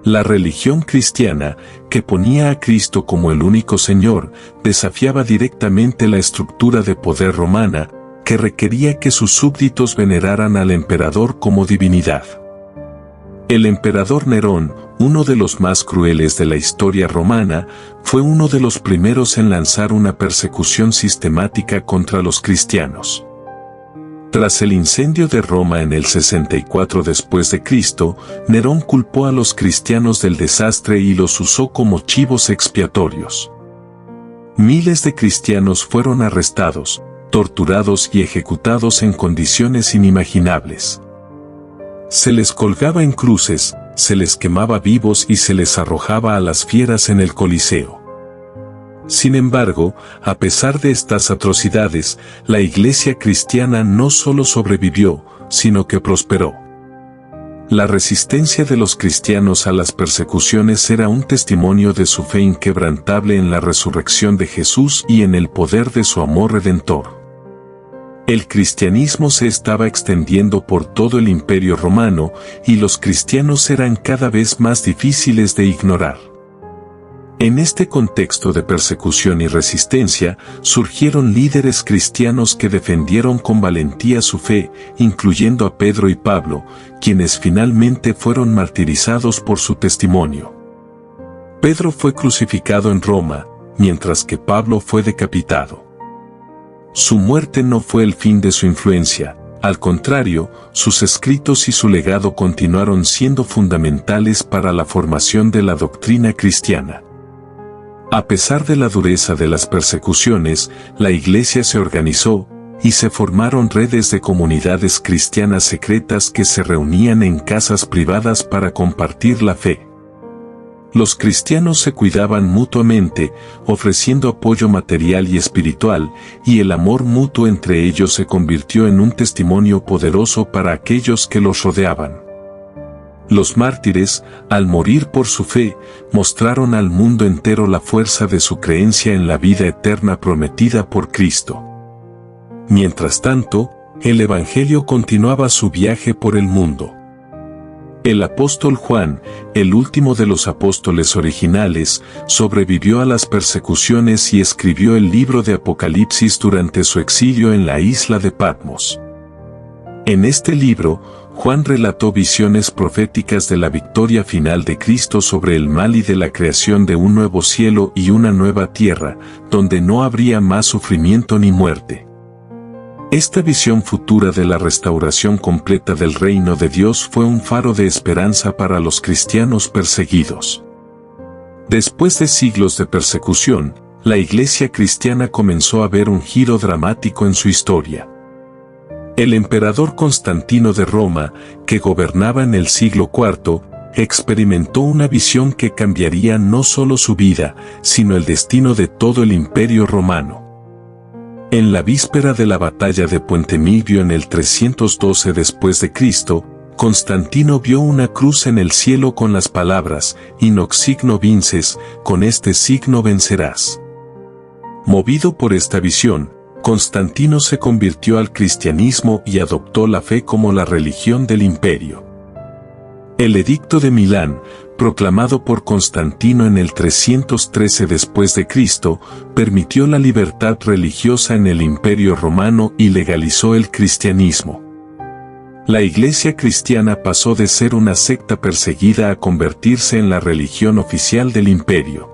La religión cristiana, que ponía a Cristo como el único Señor, desafiaba directamente la estructura de poder romana, que requería que sus súbditos veneraran al emperador como divinidad. El emperador Nerón, uno de los más crueles de la historia romana, fue uno de los primeros en lanzar una persecución sistemática contra los cristianos. Tras el incendio de Roma en el 64 después de Cristo, Nerón culpó a los cristianos del desastre y los usó como chivos expiatorios. Miles de cristianos fueron arrestados, torturados y ejecutados en condiciones inimaginables. Se les colgaba en cruces, se les quemaba vivos y se les arrojaba a las fieras en el Coliseo. Sin embargo, a pesar de estas atrocidades, la Iglesia cristiana no solo sobrevivió, sino que prosperó. La resistencia de los cristianos a las persecuciones era un testimonio de su fe inquebrantable en la resurrección de Jesús y en el poder de su amor redentor. El cristianismo se estaba extendiendo por todo el Imperio Romano y los cristianos eran cada vez más difíciles de ignorar. En este contexto de persecución y resistencia, surgieron líderes cristianos que defendieron con valentía su fe, incluyendo a Pedro y Pablo, quienes finalmente fueron martirizados por su testimonio. Pedro fue crucificado en Roma, mientras que Pablo fue decapitado. Su muerte no fue el fin de su influencia, al contrario, sus escritos y su legado continuaron siendo fundamentales para la formación de la doctrina cristiana. A pesar de la dureza de las persecuciones, la Iglesia se organizó, y se formaron redes de comunidades cristianas secretas que se reunían en casas privadas para compartir la fe. Los cristianos se cuidaban mutuamente, ofreciendo apoyo material y espiritual, y el amor mutuo entre ellos se convirtió en un testimonio poderoso para aquellos que los rodeaban. Los mártires, al morir por su fe, mostraron al mundo entero la fuerza de su creencia en la vida eterna prometida por Cristo. Mientras tanto, el Evangelio continuaba su viaje por el mundo. El apóstol Juan, el último de los apóstoles originales, sobrevivió a las persecuciones y escribió el libro de Apocalipsis durante su exilio en la isla de Patmos. En este libro, Juan relató visiones proféticas de la victoria final de Cristo sobre el mal y de la creación de un nuevo cielo y una nueva tierra, donde no habría más sufrimiento ni muerte. Esta visión futura de la restauración completa del reino de Dios fue un faro de esperanza para los cristianos perseguidos. Después de siglos de persecución, la Iglesia cristiana comenzó a ver un giro dramático en su historia. El emperador Constantino de Roma, que gobernaba en el siglo IV, experimentó una visión que cambiaría no solo su vida, sino el destino de todo el Imperio Romano. En la víspera de la batalla de Puente Milvio en el 312 después de Cristo, Constantino vio una cruz en el cielo con las palabras, "In hoc signo vinces", con este signo vencerás. Movido por esta visión, Constantino se convirtió al cristianismo y adoptó la fe como la religión del imperio. El Edicto de Milán, proclamado por Constantino en el 313 después de Cristo, permitió la libertad religiosa en el Imperio Romano y legalizó el cristianismo. La Iglesia cristiana pasó de ser una secta perseguida a convertirse en la religión oficial del imperio.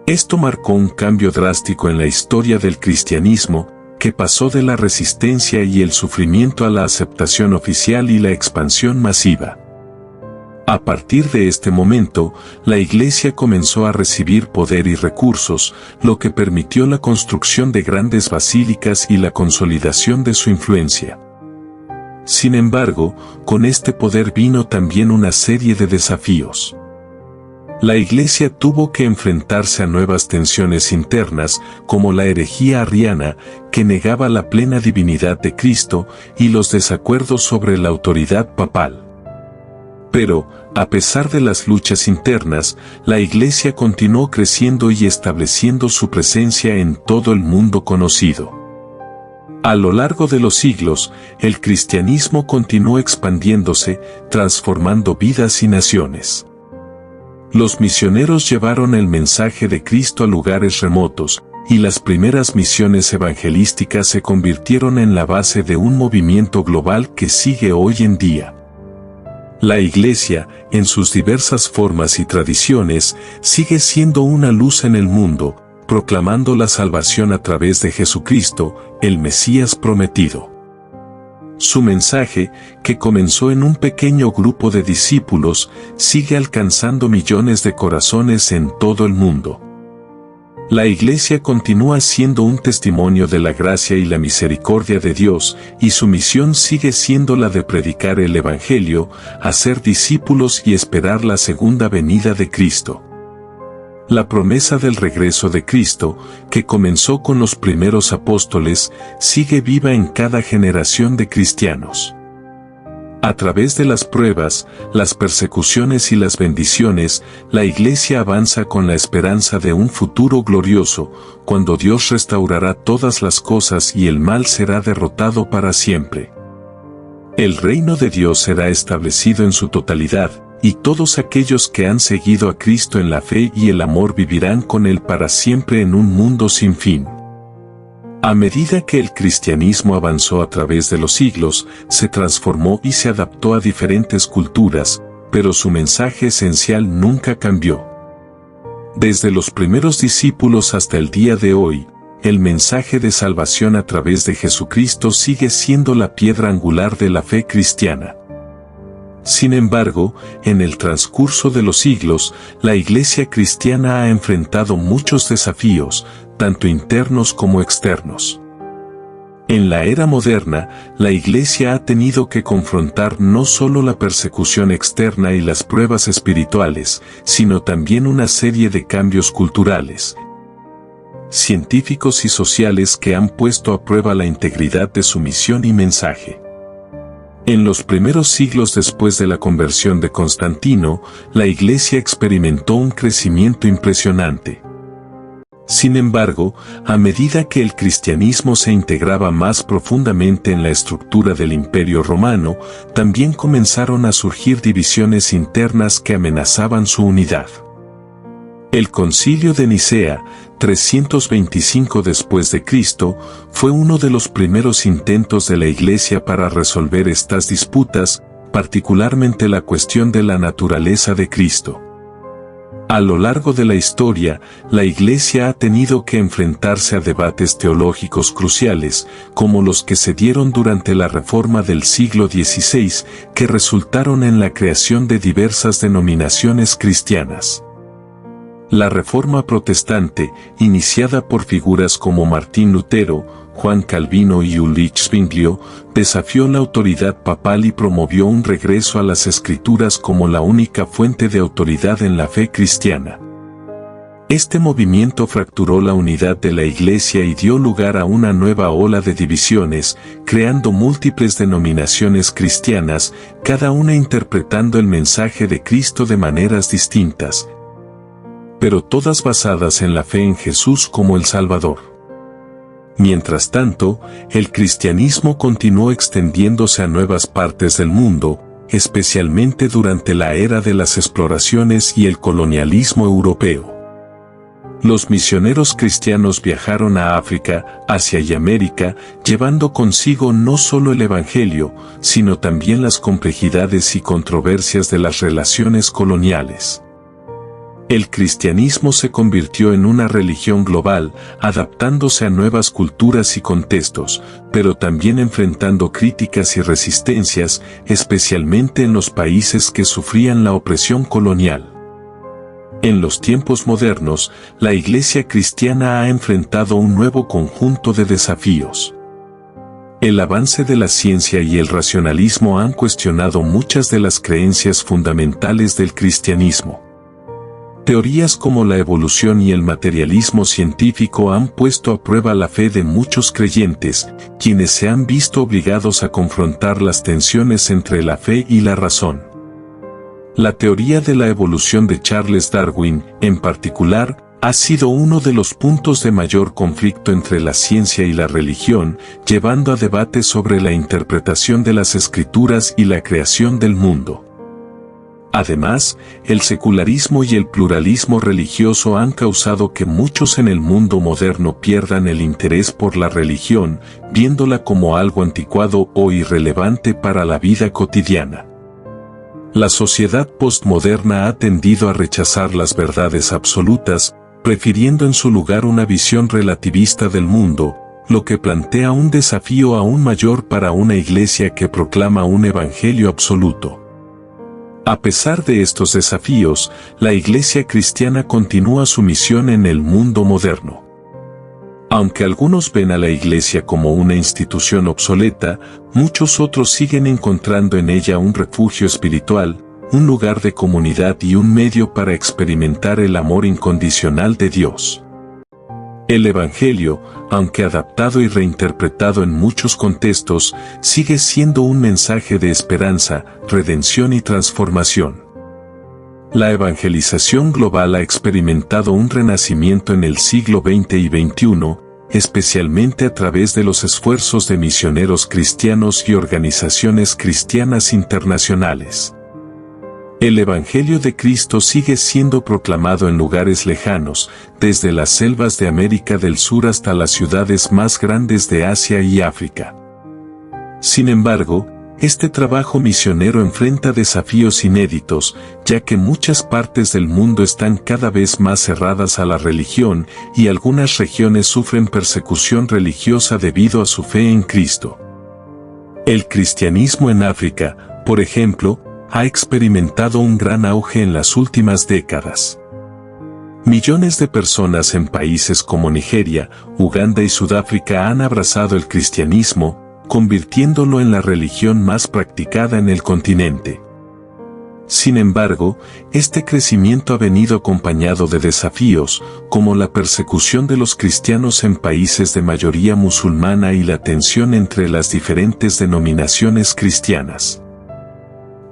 Esto marcó un cambio drástico en la historia del cristianismo, que pasó de la resistencia y el sufrimiento a la aceptación oficial y la expansión masiva. A partir de este momento, la Iglesia comenzó a recibir poder y recursos, lo que permitió la construcción de grandes basílicas y la consolidación de su influencia. Sin embargo, con este poder vino también una serie de desafíos. La Iglesia tuvo que enfrentarse a nuevas tensiones internas, como la herejía arriana, que negaba la plena divinidad de Cristo, y los desacuerdos sobre la autoridad papal. Pero, a pesar de las luchas internas, la Iglesia continuó creciendo y estableciendo su presencia en todo el mundo conocido. A lo largo de los siglos, el cristianismo continuó expandiéndose, transformando vidas y naciones. Los misioneros llevaron el mensaje de Cristo a lugares remotos, y las primeras misiones evangelísticas se convirtieron en la base de un movimiento global que sigue hoy en día. La Iglesia, en sus diversas formas y tradiciones, sigue siendo una luz en el mundo, proclamando la salvación a través de Jesucristo, el Mesías prometido. Su mensaje, que comenzó en un pequeño grupo de discípulos, sigue alcanzando millones de corazones en todo el mundo. La Iglesia continúa siendo un testimonio de la gracia y la misericordia de Dios, y su misión sigue siendo la de predicar el Evangelio, hacer discípulos y esperar la segunda venida de Cristo. La promesa del regreso de Cristo, que comenzó con los primeros apóstoles, sigue viva en cada generación de cristianos. A través de las pruebas, las persecuciones y las bendiciones, la Iglesia avanza con la esperanza de un futuro glorioso, cuando Dios restaurará todas las cosas y el mal será derrotado para siempre. El reino de Dios será establecido en su totalidad, y todos aquellos que han seguido a Cristo en la fe y el amor vivirán con Él para siempre en un mundo sin fin. A medida que el cristianismo avanzó a través de los siglos, se transformó y se adaptó a diferentes culturas, pero su mensaje esencial nunca cambió. Desde los primeros discípulos hasta el día de hoy, el mensaje de salvación a través de Jesucristo sigue siendo la piedra angular de la fe cristiana. Sin embargo, en el transcurso de los siglos, la Iglesia cristiana ha enfrentado muchos desafíos, tanto internos como externos. En la era moderna, la Iglesia ha tenido que confrontar no solo la persecución externa y las pruebas espirituales, sino también una serie de cambios culturales, científicos y sociales que han puesto a prueba la integridad de su misión y mensaje. En los primeros siglos después de la conversión de Constantino, la Iglesia experimentó un crecimiento impresionante. Sin embargo, a medida que el cristianismo se integraba más profundamente en la estructura del Imperio Romano, también comenzaron a surgir divisiones internas que amenazaban su unidad. El Concilio de Nicea, 325 después de Cristo, fue uno de los primeros intentos de la Iglesia para resolver estas disputas, particularmente la cuestión de la naturaleza de Cristo. A lo largo de la historia, la Iglesia ha tenido que enfrentarse a debates teológicos cruciales, como los que se dieron durante la Reforma del siglo XVI, que resultaron en la creación de diversas denominaciones cristianas. La Reforma Protestante, iniciada por figuras como Martín Lutero, Juan Calvino y Ulrich Zwinglio, desafió la autoridad papal y promovió un regreso a las Escrituras como la única fuente de autoridad en la fe cristiana. Este movimiento fracturó la unidad de la Iglesia y dio lugar a una nueva ola de divisiones, creando múltiples denominaciones cristianas, cada una interpretando el mensaje de Cristo de maneras distintas, pero todas basadas en la fe en Jesús como el Salvador. Mientras tanto, el cristianismo continuó extendiéndose a nuevas partes del mundo, especialmente durante la era de las exploraciones y el colonialismo europeo. Los misioneros cristianos viajaron a África, Asia y América, llevando consigo no solo el Evangelio, sino también las complejidades y controversias de las relaciones coloniales. El cristianismo se convirtió en una religión global, adaptándose a nuevas culturas y contextos, pero también enfrentando críticas y resistencias, especialmente en los países que sufrían la opresión colonial. En los tiempos modernos, la Iglesia cristiana ha enfrentado un nuevo conjunto de desafíos. El avance de la ciencia y el racionalismo han cuestionado muchas de las creencias fundamentales del cristianismo. Teorías como la evolución y el materialismo científico han puesto a prueba la fe de muchos creyentes, quienes se han visto obligados a confrontar las tensiones entre la fe y la razón. La teoría de la evolución de Charles Darwin, en particular, ha sido uno de los puntos de mayor conflicto entre la ciencia y la religión, llevando a debates sobre la interpretación de las Escrituras y la creación del mundo. Además, el secularismo y el pluralismo religioso han causado que muchos en el mundo moderno pierdan el interés por la religión, viéndola como algo anticuado o irrelevante para la vida cotidiana. La sociedad postmoderna ha tendido a rechazar las verdades absolutas, prefiriendo en su lugar una visión relativista del mundo, lo que plantea un desafío aún mayor para una iglesia que proclama un evangelio absoluto. A pesar de estos desafíos, la Iglesia cristiana continúa su misión en el mundo moderno. Aunque algunos ven a la Iglesia como una institución obsoleta, muchos otros siguen encontrando en ella un refugio espiritual, un lugar de comunidad y un medio para experimentar el amor incondicional de Dios. El Evangelio, aunque adaptado y reinterpretado en muchos contextos, sigue siendo un mensaje de esperanza, redención y transformación. La evangelización global ha experimentado un renacimiento en el siglo XX y XXI, especialmente a través de los esfuerzos de misioneros cristianos y organizaciones cristianas internacionales. El Evangelio de Cristo sigue siendo proclamado en lugares lejanos, desde las selvas de América del Sur hasta las ciudades más grandes de Asia y África. Sin embargo, este trabajo misionero enfrenta desafíos inéditos, ya que muchas partes del mundo están cada vez más cerradas a la religión y algunas regiones sufren persecución religiosa debido a su fe en Cristo. El cristianismo en África, por ejemplo, ha experimentado un gran auge en las últimas décadas. Millones de personas en países como Nigeria, Uganda y Sudáfrica han abrazado el cristianismo, convirtiéndolo en la religión más practicada en el continente. Sin embargo, este crecimiento ha venido acompañado de desafíos, como la persecución de los cristianos en países de mayoría musulmana y la tensión entre las diferentes denominaciones cristianas.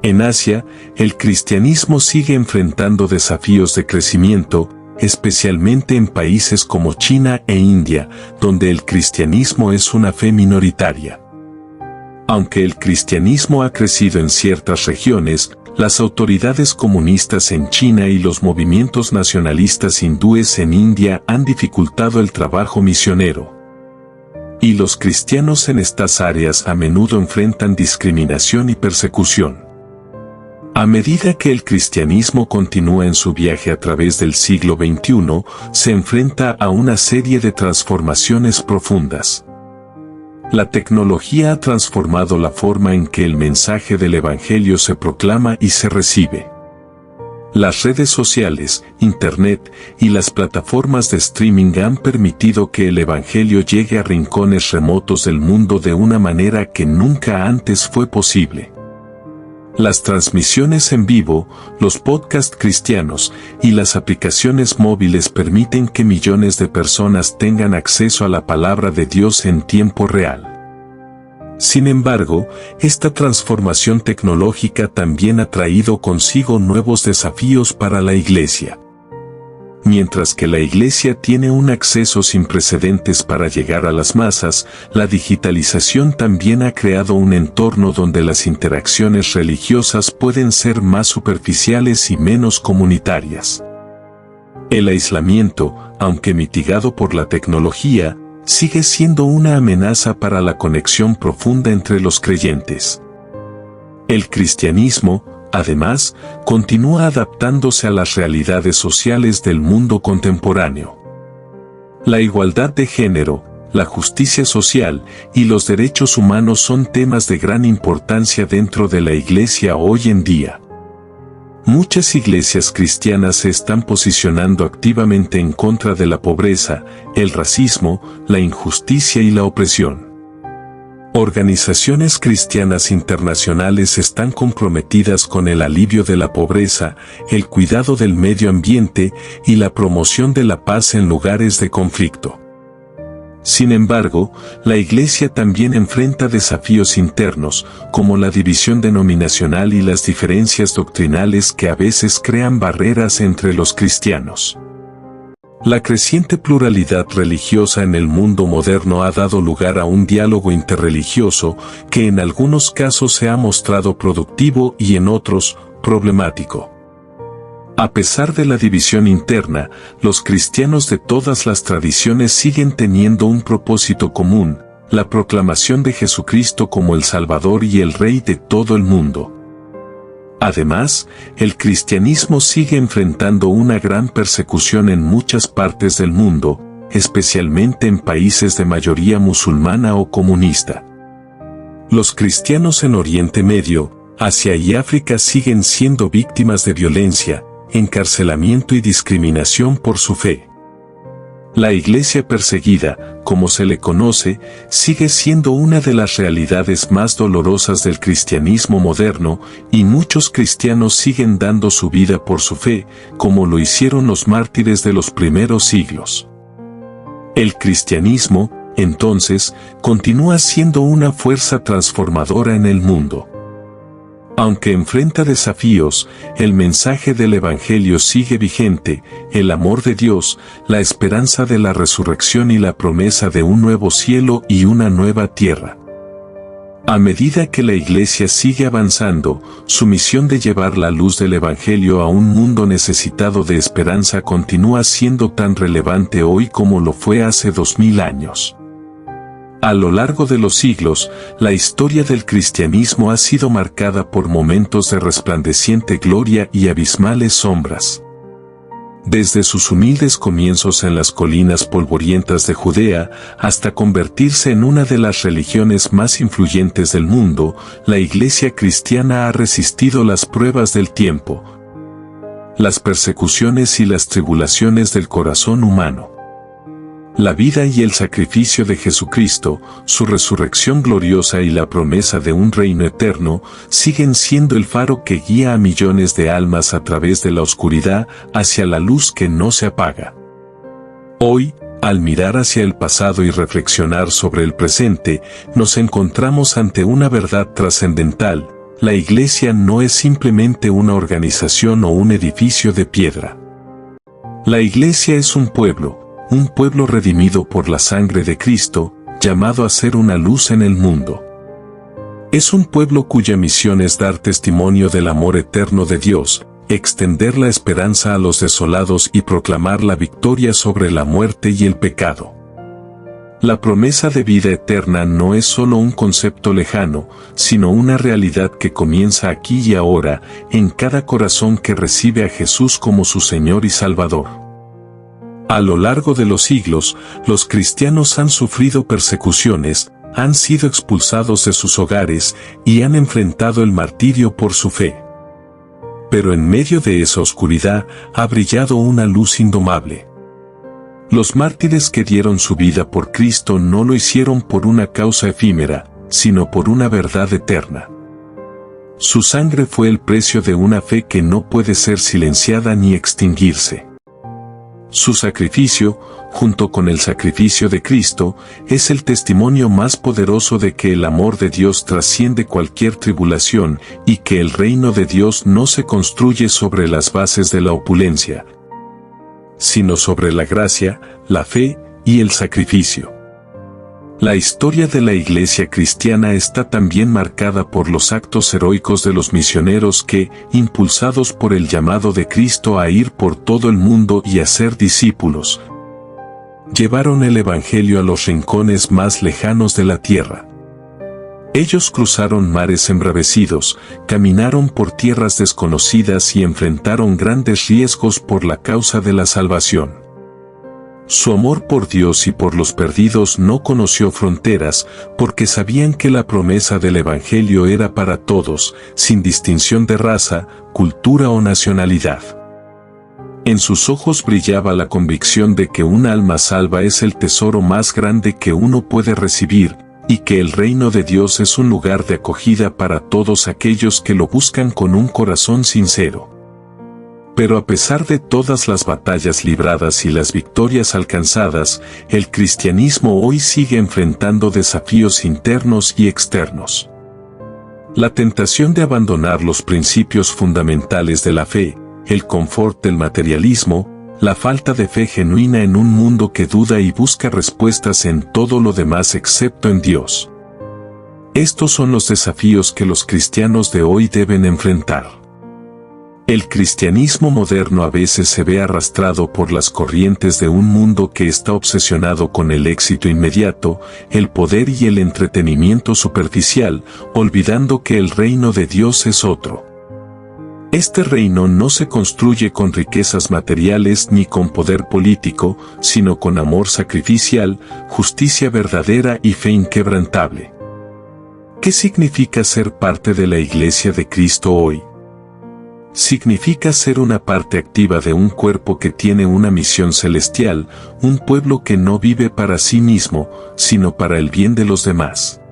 En Asia, el cristianismo sigue enfrentando desafíos de crecimiento, especialmente en países como China e India, donde el cristianismo es una fe minoritaria. Aunque el cristianismo ha crecido en ciertas regiones, las autoridades comunistas en China y los movimientos nacionalistas hindúes en India han dificultado el trabajo misionero. Y los cristianos en estas áreas a menudo enfrentan discriminación y persecución. A medida que el cristianismo continúa en su viaje a través del siglo XXI, se enfrenta a una serie de transformaciones profundas. La tecnología ha transformado la forma en que el mensaje del Evangelio se proclama y se recibe. Las redes sociales, Internet y las plataformas de streaming han permitido que el Evangelio llegue a rincones remotos del mundo de una manera que nunca antes fue posible. Las transmisiones en vivo, los podcasts cristianos y las aplicaciones móviles permiten que millones de personas tengan acceso a la palabra de Dios en tiempo real. Sin embargo, esta transformación tecnológica también ha traído consigo nuevos desafíos para la Iglesia. Mientras que la Iglesia tiene un acceso sin precedentes para llegar a las masas, la digitalización también ha creado un entorno donde las interacciones religiosas pueden ser más superficiales y menos comunitarias. El aislamiento, aunque mitigado por la tecnología, sigue siendo una amenaza para la conexión profunda entre los creyentes. El cristianismo, además, continúa adaptándose a las realidades sociales del mundo contemporáneo. La igualdad de género, la justicia social y los derechos humanos son temas de gran importancia dentro de la Iglesia hoy en día. Muchas iglesias cristianas se están posicionando activamente en contra de la pobreza, el racismo, la injusticia y la opresión. Organizaciones cristianas internacionales están comprometidas con el alivio de la pobreza, el cuidado del medio ambiente y la promoción de la paz en lugares de conflicto. Sin embargo, la Iglesia también enfrenta desafíos internos, como la división denominacional y las diferencias doctrinales que a veces crean barreras entre los cristianos. La creciente pluralidad religiosa en el mundo moderno ha dado lugar a un diálogo interreligioso que en algunos casos se ha mostrado productivo y en otros, problemático. A pesar de la división interna, los cristianos de todas las tradiciones siguen teniendo un propósito común, la proclamación de Jesucristo como el Salvador y el Rey de todo el mundo. Además, el cristianismo sigue enfrentando una gran persecución en muchas partes del mundo, especialmente en países de mayoría musulmana o comunista. Los cristianos en Oriente Medio, Asia y África siguen siendo víctimas de violencia, encarcelamiento y discriminación por su fe. La Iglesia perseguida, como se le conoce, sigue siendo una de las realidades más dolorosas del cristianismo moderno, y muchos cristianos siguen dando su vida por su fe, como lo hicieron los mártires de los primeros siglos. El cristianismo, entonces, continúa siendo una fuerza transformadora en el mundo. Aunque enfrenta desafíos, el mensaje del Evangelio sigue vigente, el amor de Dios, la esperanza de la resurrección y la promesa de un nuevo cielo y una nueva tierra. A medida que la Iglesia sigue avanzando, su misión de llevar la luz del Evangelio a un mundo necesitado de esperanza continúa siendo tan relevante hoy como lo fue hace 2000 años. A lo largo de los siglos, la historia del cristianismo ha sido marcada por momentos de resplandeciente gloria y abismales sombras. Desde sus humildes comienzos en las colinas polvorientas de Judea hasta convertirse en una de las religiones más influyentes del mundo, la Iglesia cristiana ha resistido las pruebas del tiempo, las persecuciones y las tribulaciones del corazón humano. La vida y el sacrificio de Jesucristo, su resurrección gloriosa y la promesa de un reino eterno, siguen siendo el faro que guía a millones de almas a través de la oscuridad hacia la luz que no se apaga. Hoy, al mirar hacia el pasado y reflexionar sobre el presente, nos encontramos ante una verdad trascendental: la Iglesia no es simplemente una organización o un edificio de piedra. La Iglesia es un pueblo redimido por la sangre de Cristo, llamado a ser una luz en el mundo. Es un pueblo cuya misión es dar testimonio del amor eterno de Dios, extender la esperanza a los desolados y proclamar la victoria sobre la muerte y el pecado. La promesa de vida eterna no es solo un concepto lejano, sino una realidad que comienza aquí y ahora, en cada corazón que recibe a Jesús como su Señor y Salvador. A lo largo de los siglos, los cristianos han sufrido persecuciones, han sido expulsados de sus hogares y han enfrentado el martirio por su fe. Pero en medio de esa oscuridad ha brillado una luz indomable. Los mártires que dieron su vida por Cristo no lo hicieron por una causa efímera, sino por una verdad eterna. Su sangre fue el precio de una fe que no puede ser silenciada ni extinguirse. Su sacrificio, junto con el sacrificio de Cristo, es el testimonio más poderoso de que el amor de Dios trasciende cualquier tribulación y que el reino de Dios no se construye sobre las bases de la opulencia, sino sobre la gracia, la fe y el sacrificio. La historia de la Iglesia cristiana está también marcada por los actos heroicos de los misioneros que, impulsados por el llamado de Cristo a ir por todo el mundo y a ser discípulos, llevaron el Evangelio a los rincones más lejanos de la tierra. Ellos cruzaron mares embravecidos, caminaron por tierras desconocidas y enfrentaron grandes riesgos por la causa de la salvación. Su amor por Dios y por los perdidos no conoció fronteras, porque sabían que la promesa del Evangelio era para todos, sin distinción de raza, cultura o nacionalidad. En sus ojos brillaba la convicción de que un alma salva es el tesoro más grande que uno puede recibir, y que el reino de Dios es un lugar de acogida para todos aquellos que lo buscan con un corazón sincero. Pero a pesar de todas las batallas libradas y las victorias alcanzadas, el cristianismo hoy sigue enfrentando desafíos internos y externos. La tentación de abandonar los principios fundamentales de la fe, el confort del materialismo, la falta de fe genuina en un mundo que duda y busca respuestas en todo lo demás excepto en Dios. Estos son los desafíos que los cristianos de hoy deben enfrentar. El cristianismo moderno a veces se ve arrastrado por las corrientes de un mundo que está obsesionado con el éxito inmediato, el poder y el entretenimiento superficial, olvidando que el reino de Dios es otro. Este reino no se construye con riquezas materiales ni con poder político, sino con amor sacrificial, justicia verdadera y fe inquebrantable. ¿Qué significa ser parte de la Iglesia de Cristo hoy? Significa ser una parte activa de un cuerpo que tiene una misión celestial, un pueblo que no vive para sí mismo, sino para el bien de los demás.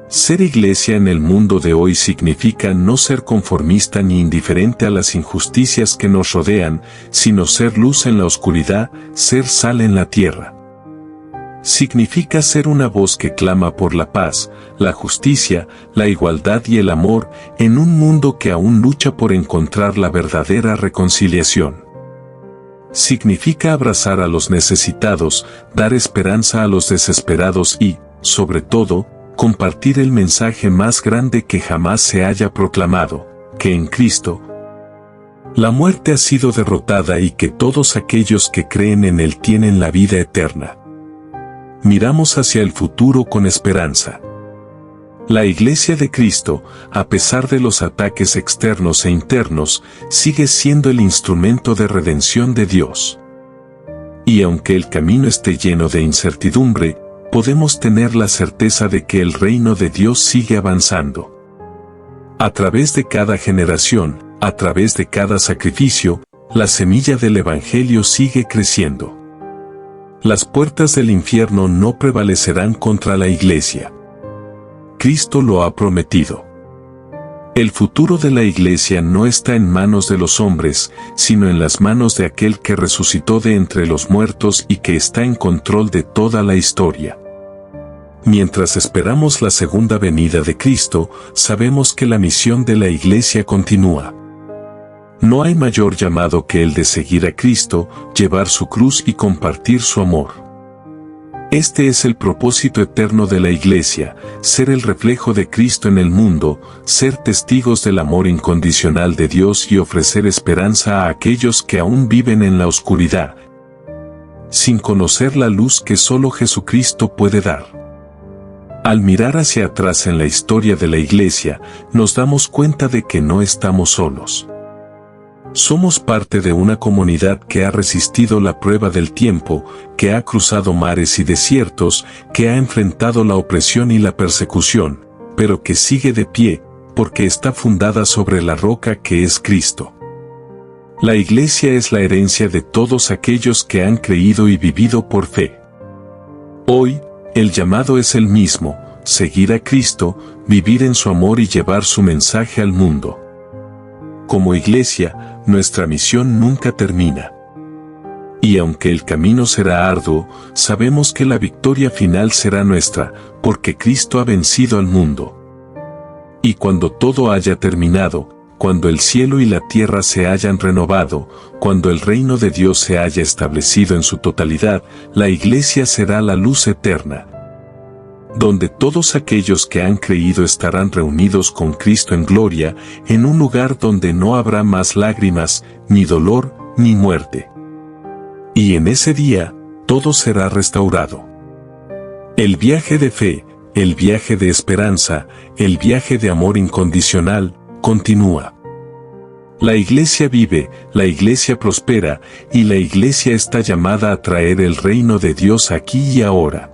Ser iglesia en el mundo de hoy significa no ser conformista ni indiferente a las injusticias que nos rodean, sino ser luz en la oscuridad, ser sal en la tierra. Significa ser una voz que clama por la paz, la justicia, la igualdad y el amor, en un mundo que aún lucha por encontrar la verdadera reconciliación. Significa abrazar a los necesitados, dar esperanza a los desesperados y, sobre todo, compartir el mensaje más grande que jamás se haya proclamado, que en Cristo la muerte ha sido derrotada y que todos aquellos que creen en Él tienen la vida eterna. Miramos hacia el futuro con esperanza. La Iglesia de Cristo, a pesar de los ataques externos e internos, sigue siendo el instrumento de redención de Dios. Y aunque el camino esté lleno de incertidumbre, podemos tener la certeza de que el reino de Dios sigue avanzando. A través de cada generación, a través de cada sacrificio, la semilla del Evangelio sigue creciendo. Las puertas del infierno no prevalecerán contra la Iglesia. Cristo lo ha prometido. El futuro de la Iglesia no está en manos de los hombres, sino en las manos de aquel que resucitó de entre los muertos y que está en control de toda la historia. Mientras esperamos la segunda venida de Cristo, sabemos que la misión de la Iglesia continúa. No hay mayor llamado que el de seguir a Cristo, llevar su cruz y compartir su amor. Este es el propósito eterno de la Iglesia, ser el reflejo de Cristo en el mundo, ser testigos del amor incondicional de Dios y ofrecer esperanza a aquellos que aún viven en la oscuridad, sin conocer la luz que solo Jesucristo puede dar. Al mirar hacia atrás en la historia de la Iglesia, nos damos cuenta de que no estamos solos. Somos parte de una comunidad que ha resistido la prueba del tiempo, que ha cruzado mares y desiertos, que ha enfrentado la opresión y la persecución, pero que sigue de pie, porque está fundada sobre la roca que es Cristo. La Iglesia es la herencia de todos aquellos que han creído y vivido por fe. Hoy, el llamado es el mismo: seguir a Cristo, vivir en su amor y llevar su mensaje al mundo. Como Iglesia, nuestra misión nunca termina. Y aunque el camino será arduo, sabemos que la victoria final será nuestra, porque Cristo ha vencido al mundo. Y cuando todo haya terminado, cuando el cielo y la tierra se hayan renovado, cuando el reino de Dios se haya establecido en su totalidad, la Iglesia será la luz eterna, donde todos aquellos que han creído estarán reunidos con Cristo en gloria, en un lugar donde no habrá más lágrimas, ni dolor, ni muerte. Y en ese día, todo será restaurado. El viaje de fe, el viaje de esperanza, el viaje de amor incondicional, continúa. La Iglesia vive, la Iglesia prospera, y la Iglesia está llamada a traer el reino de Dios aquí y ahora.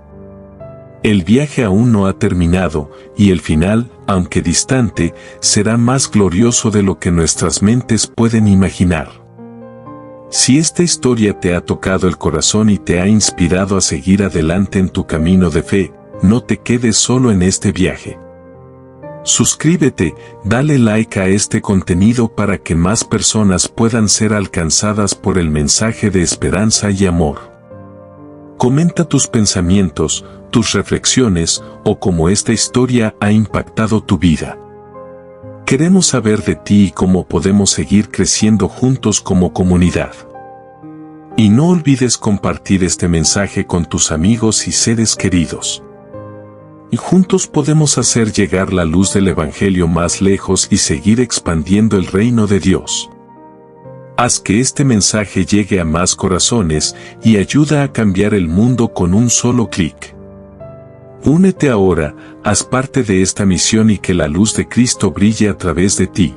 El viaje aún no ha terminado, y el final, aunque distante, será más glorioso de lo que nuestras mentes pueden imaginar. Si esta historia te ha tocado el corazón y te ha inspirado a seguir adelante en tu camino de fe, no te quedes solo en este viaje. Suscríbete, dale like a este contenido para que más personas puedan ser alcanzadas por el mensaje de esperanza y amor. Comenta tus pensamientos, tus reflexiones, o cómo esta historia ha impactado tu vida. Queremos saber de ti y cómo podemos seguir creciendo juntos como comunidad. Y no olvides compartir este mensaje con tus amigos y seres queridos. Y juntos podemos hacer llegar la luz del Evangelio más lejos y seguir expandiendo el reino de Dios. Haz que este mensaje llegue a más corazones y ayuda a cambiar el mundo con un solo clic. Únete ahora, haz parte de esta misión y que la luz de Cristo brille a través de ti.